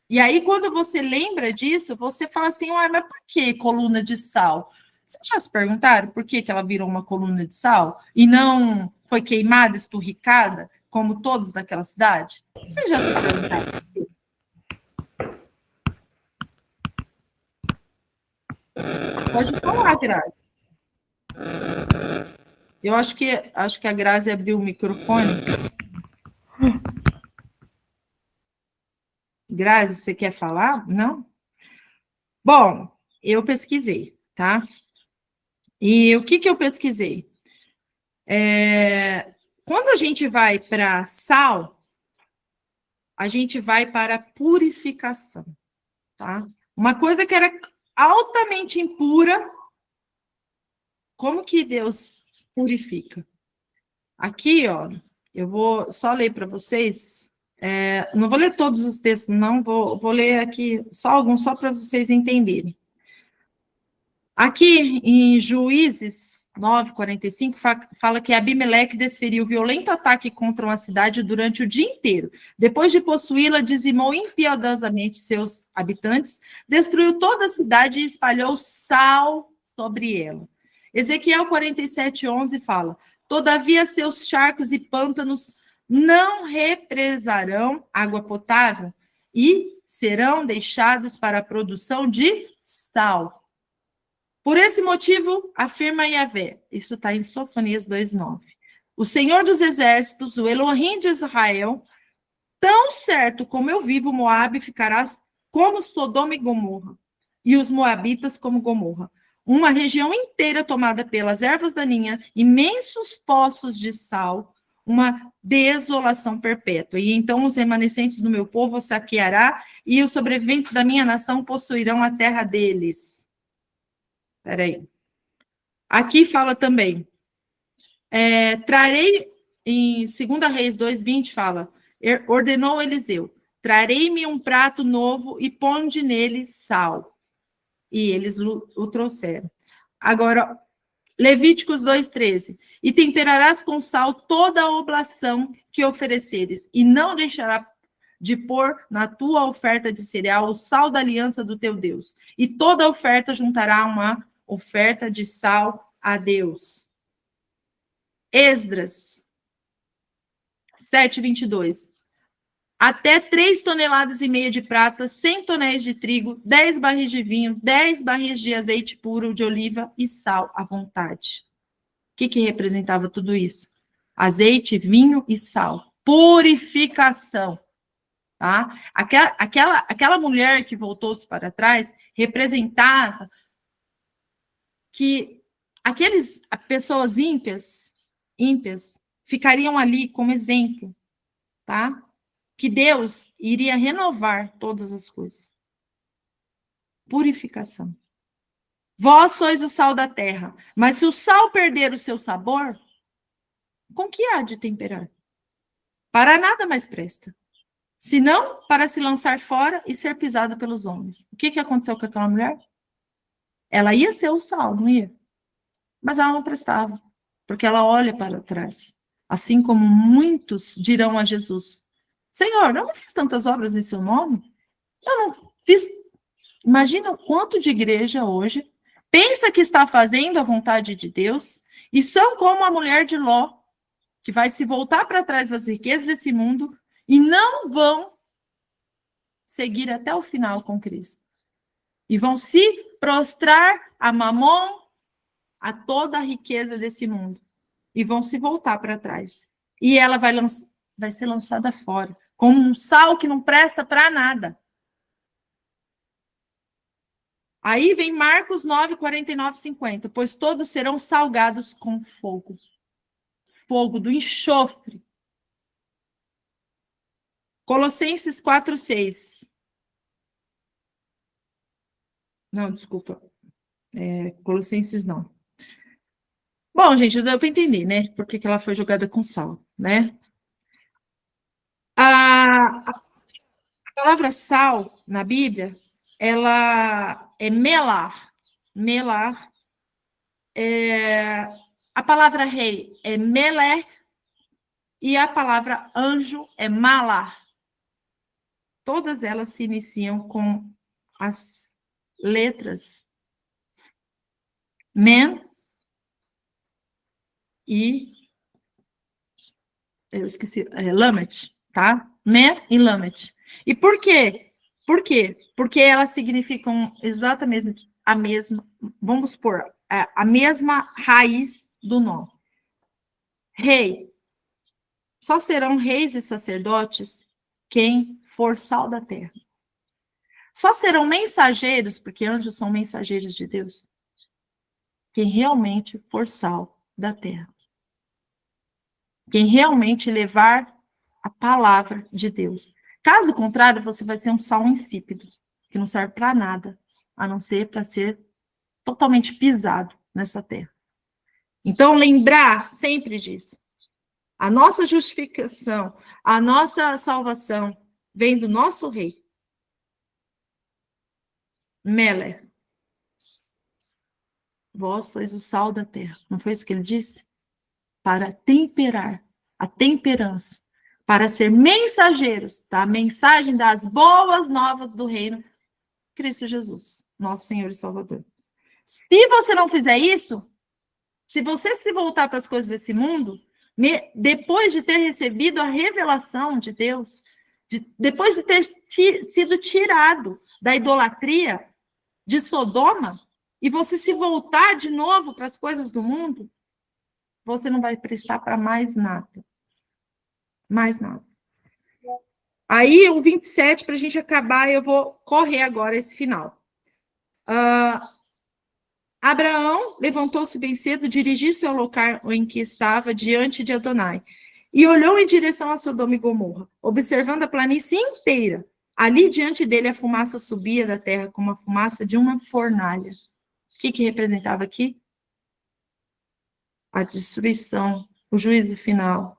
S1: e aí quando você lembra disso, você fala assim, ué, mas por que coluna de sal? Vocês já se perguntaram por que ela virou uma coluna de sal e não foi queimada, esturricada, como todos daquela cidade? Vocês já se perguntaram? Pode falar, Grazi. Eu acho que a Grazi abriu o microfone. Grazi, você quer falar? Não? Bom, eu pesquisei, tá? E o que eu pesquisei? Quando a gente vai para sal, a gente vai para purificação, tá? Uma coisa que era altamente impura, como que Deus purifica? Aqui, ó, eu vou só ler para vocês, não vou ler todos os textos, não, vou ler aqui só alguns, só para vocês entenderem. Aqui em Juízes 9:45, fala que Abimeleque desferiu violento ataque contra uma cidade durante o dia inteiro. Depois de possuí-la, dizimou impiedosamente seus habitantes, destruiu toda a cidade e espalhou sal sobre ela. Ezequiel 47:11 fala: todavia seus charcos e pântanos não represarão água potável e serão deixados para a produção de sal. Por esse motivo, afirma Yahvé, isso está em Sofonias 2:9, o Senhor dos Exércitos, o Elohim de Israel, tão certo como eu vivo, Moabe ficará como Sodoma e Gomorra, e os moabitas como Gomorra. Uma região inteira tomada pelas ervas daninhas, imensos poços de sal, uma desolação perpétua. E então os remanescentes do meu povo saqueará, e os sobreviventes da minha nação possuirão a terra deles. Peraí. Aqui fala também, trarei, em 2 Reis 2:20 fala, ordenou Eliseu, trarei-me um prato novo e ponde nele sal. E eles o trouxeram. Agora, Levíticos 2:13, e temperarás com sal toda a oblação que ofereceres, e não deixará de pôr na tua oferta de cereal o sal da aliança do teu Deus, e toda oferta juntará uma oferta de sal a Deus. Esdras 7:22. Até 3,5 toneladas de prata, 100 tonéis de trigo, 10 barris de vinho, 10 barris de azeite puro de oliva e sal à vontade. O que representava tudo isso? Azeite, vinho e sal. Purificação. Tá? Aquela mulher que voltou-se para trás representava que aquelas pessoas ímpias ficariam ali como exemplo, tá? Que Deus iria renovar todas as coisas. Purificação. Vós sois o sal da terra, mas se o sal perder o seu sabor, com que há de temperar? Para nada mais presta. Senão para se lançar fora e ser pisado pelos homens. O que aconteceu com aquela mulher? Ela ia ser o sal, não ia? Mas ela não prestava, porque ela olha para trás. Assim como muitos dirão a Jesus, Senhor, eu não fiz tantas obras em seu nome? Eu não fiz... Imagina o quanto de igreja hoje pensa que está fazendo a vontade de Deus e são como a mulher de Ló, que vai se voltar para trás das riquezas desse mundo e não vão seguir até o final com Cristo. E vão se prostrar a Mamon, a toda a riqueza desse mundo. E vão se voltar para trás. E ela vai ser lançada fora, como um sal que não presta para nada. Aí vem Marcos 9, 49, 50. Pois todos serão salgados com fogo. Fogo do enxofre. Colossenses 4, 6. Não, desculpa. Colossenses não. Bom, gente, deu para entender, né? Por que ela foi jogada com sal, né? A palavra sal, na Bíblia, ela é melar, melar. A palavra rei é melé, e a palavra anjo é malar. Todas elas se iniciam com as letras men e eu esqueci, lamet, tá? Men e lamet. E por quê? Por quê? Porque elas significam exatamente a mesma, vamos supor, a mesma raiz do nome. Rei. Só serão reis e sacerdotes quem for sal da terra. Só serão mensageiros, porque anjos são mensageiros de Deus, quem realmente for sal da terra. Quem realmente levar a palavra de Deus. Caso contrário, você vai ser um sal insípido, que não serve para nada, a não ser para ser totalmente pisado nessa terra. Então, lembrar sempre disso. A nossa justificação, a nossa salvação vem do nosso rei. Melé. Vós sois o sal da terra. Não foi isso que ele disse? Para temperar a temperança, para ser mensageiros da mensagem das boas novas do reino, Cristo Jesus, nosso Senhor e Salvador. Se você não fizer isso, se você se voltar para as coisas desse mundo, depois de ter recebido a revelação de Deus, depois de ter sido tirado da idolatria de Sodoma, e você se voltar de novo para as coisas do mundo, você não vai prestar para mais nada. Mais nada. Aí, o 27, para a gente acabar, eu vou correr agora esse final. Abraão levantou-se bem cedo, dirigiu-se ao local em que estava, diante de Adonai, e olhou em direção a Sodoma e Gomorra, observando a planície inteira. Ali, diante dele, a fumaça subia da terra como a fumaça de uma fornalha. O que representava aqui? A destruição, o juízo final.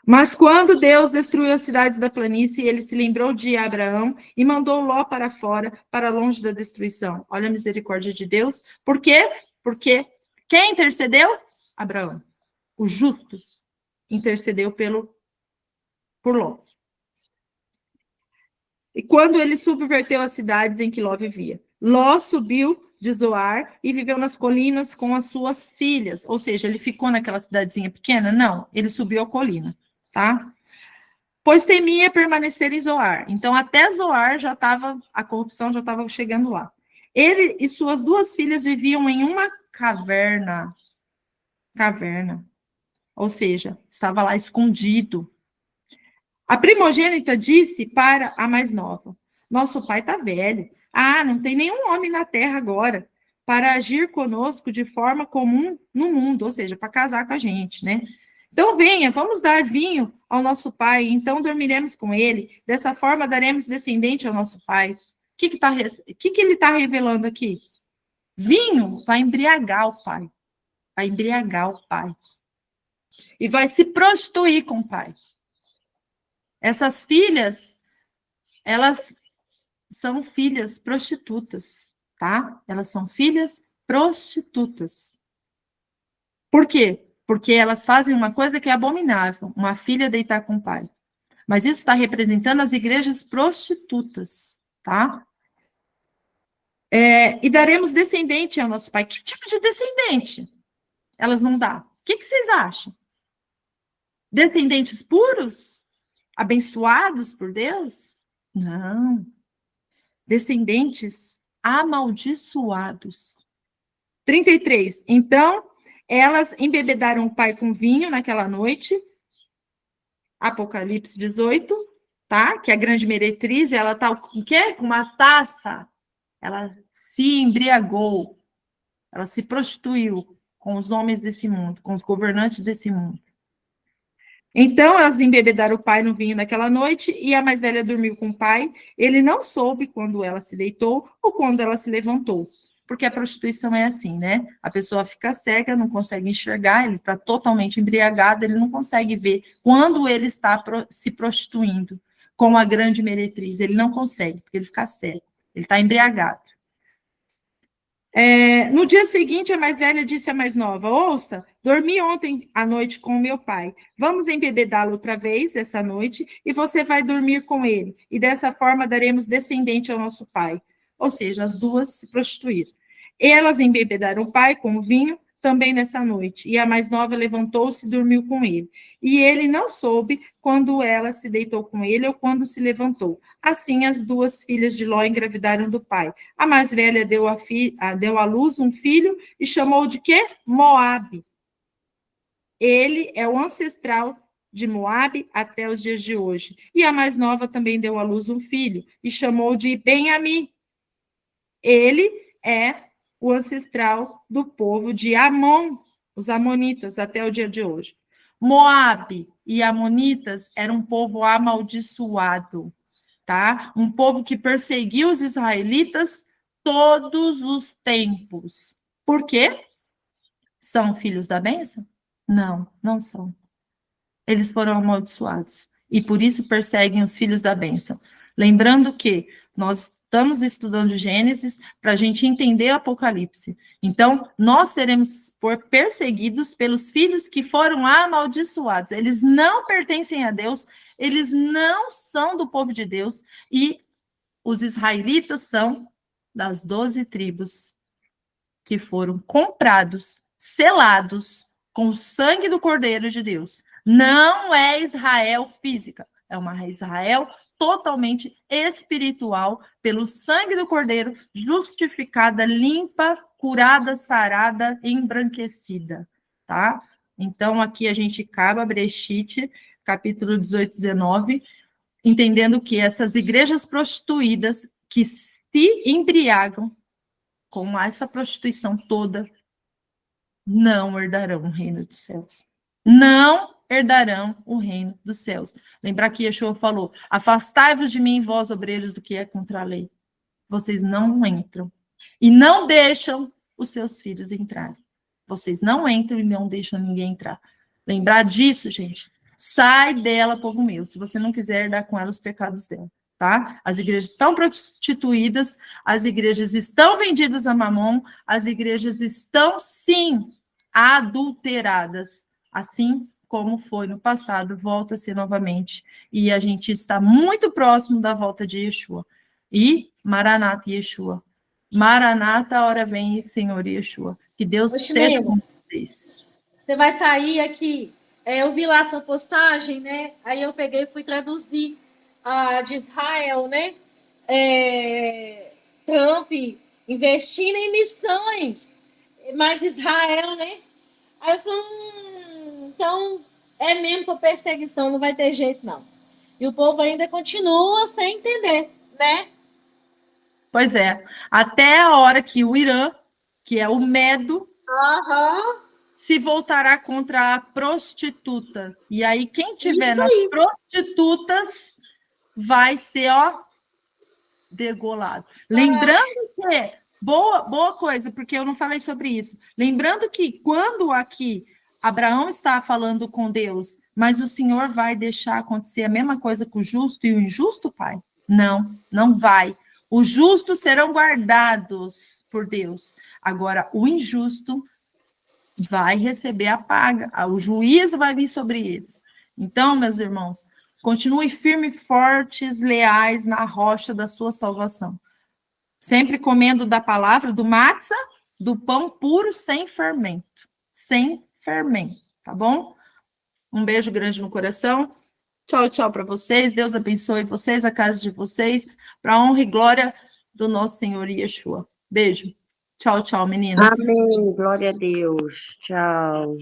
S1: Mas quando Deus destruiu as cidades da planície, ele se lembrou de Abraão e mandou Ló para fora, para longe da destruição. Olha a misericórdia de Deus. Por quê? Porque quem intercedeu? Abraão. O justo intercedeu por Ló. E quando ele subverteu as cidades em que Ló vivia, Ló subiu de Zoar e viveu nas colinas com as suas filhas. Ou seja, ele ficou naquela cidadezinha pequena? Não, ele subiu a colina. Tá? Pois temia permanecer em Zoar. Então, até Zoar a corrupção já estava chegando lá. Ele e suas duas filhas viviam em uma caverna. Ou seja, estava lá escondido. A primogênita disse para a mais nova: nosso pai está velho. Não tem nenhum homem na terra agora para agir conosco de forma comum no mundo, ou seja, para casar com a gente, né? Então, venha, vamos dar vinho ao nosso pai, então dormiremos com ele, dessa forma daremos descendente ao nosso pai. O que ele está revelando aqui? Vinho vai embriagar o pai. Vai embriagar o pai. E vai se prostituir com o pai. Essas filhas, elas são filhas prostitutas, tá? Elas são filhas prostitutas. Por quê? Porque elas fazem uma coisa que é abominável, uma filha deitar com o pai. Mas isso está representando as igrejas prostitutas, tá? E daremos descendente ao nosso pai. Que tipo de descendente elas vão dar? O que vocês acham? Descendentes puros? Abençoados por Deus? Não. Descendentes amaldiçoados. 33. Então, elas embebedaram o pai com vinho naquela noite. Apocalipse 18, tá? Que a grande meretriz, ela tá com o quê? Com uma taça. Ela se embriagou. Ela se prostituiu com os homens desse mundo, com os governantes desse mundo. Então, elas embebedaram o pai no vinho naquela noite, e a mais velha dormiu com o pai. Ele não soube quando ela se deitou ou quando ela se levantou. Porque a prostituição é assim, né? A pessoa fica cega, não consegue enxergar, ele está totalmente embriagado, ele não consegue ver quando ele está se prostituindo com a grande meretriz. Ele não consegue, porque ele fica cego. Ele está embriagado. No dia seguinte, a mais velha disse à mais nova: ouça, dormi ontem à noite com o meu pai. Vamos embebedá-lo outra vez essa noite e você vai dormir com ele. E dessa forma daremos descendente ao nosso pai. Ou seja, as duas se prostituíram. Elas embebedaram o pai com o vinho também nessa noite. E a mais nova levantou-se e dormiu com ele. E ele não soube quando ela se deitou com ele ou quando se levantou. Assim, as duas filhas de Ló engravidaram do pai. A mais velha deu à luz um filho e chamou de quê? Moabe. Ele é o ancestral de Moabe até os dias de hoje. E a mais nova também deu à luz um filho e chamou de Ben-Ami. Ele é o ancestral do povo de Amon, os amonitas, até o dia de hoje. Moabe e amonitas eram um povo amaldiçoado, tá? Um povo que perseguiu os israelitas todos os tempos. Por quê? São filhos da bênção? Não, não são. Eles foram amaldiçoados e por isso perseguem os filhos da bênção. Lembrando que nós estamos estudando Gênesis para a gente entender Apocalipse. Então, nós seremos perseguidos pelos filhos que foram amaldiçoados. Eles não pertencem a Deus, eles não são do povo de Deus, e os israelitas são das 12 tribos que foram comprados, selados com o sangue do Cordeiro de Deus. Não é Israel física, é uma Israel totalmente espiritual, pelo sangue do Cordeiro, justificada, limpa, curada, sarada, embranquecida, tá? Então, aqui a gente acaba Breshit, capítulo 18, 19, entendendo que essas igrejas prostituídas que se embriagam com essa prostituição toda, não herdarão o reino dos céus. Não herdarão o reino dos céus. Lembrar que Yeshua falou: afastai-vos de mim, vós, obreiros, do que é contra a lei. Vocês não entram. E não deixam os seus filhos entrarem. Vocês não entram e não deixam ninguém entrar. Lembrar disso, gente. Sai dela, povo meu, se você não quiser herdar com ela os pecados dela. Tá? As igrejas estão prostituídas, as igrejas estão vendidas a mamon, as igrejas estão, sim, adulteradas, assim como foi no passado, volta-se novamente, e a gente está muito próximo da volta de Yeshua. E Maranata, Yeshua. Maranata, a hora vem, Senhor Yeshua. Que Deus seja com vocês.
S3: Você vai sair aqui, eu vi lá sua postagem, né? Aí eu peguei e fui traduzir de Israel, né? Trump investindo em missões, mas Israel, né? Aí eu falei, então é mesmo por perseguição, não vai ter jeito, não. E o povo ainda continua sem entender, né?
S1: Pois é, até a hora que o Irã, que é o Medo, se voltará contra a prostituta. E aí, quem tiver nas prostitutas vai ser, degolado. Lembrando que, boa coisa, porque eu não falei sobre isso. Lembrando que quando aqui Abraão está falando com Deus, mas o Senhor vai deixar acontecer a mesma coisa com o justo e o injusto, pai? Não, não vai. Os justos serão guardados por Deus. Agora, o injusto vai receber a paga. O juízo vai vir sobre eles. Então, meus irmãos, continue firmes, fortes, leais na rocha da sua salvação. Sempre comendo da palavra, do matzah, do pão puro, sem fermento. Sem fermento, tá bom? Um beijo grande no coração. Tchau, tchau para vocês. Deus abençoe vocês, a casa de vocês, para a honra e glória do nosso Senhor Yeshua. Beijo. Tchau, tchau, meninas.
S4: Amém. Glória a Deus. Tchau.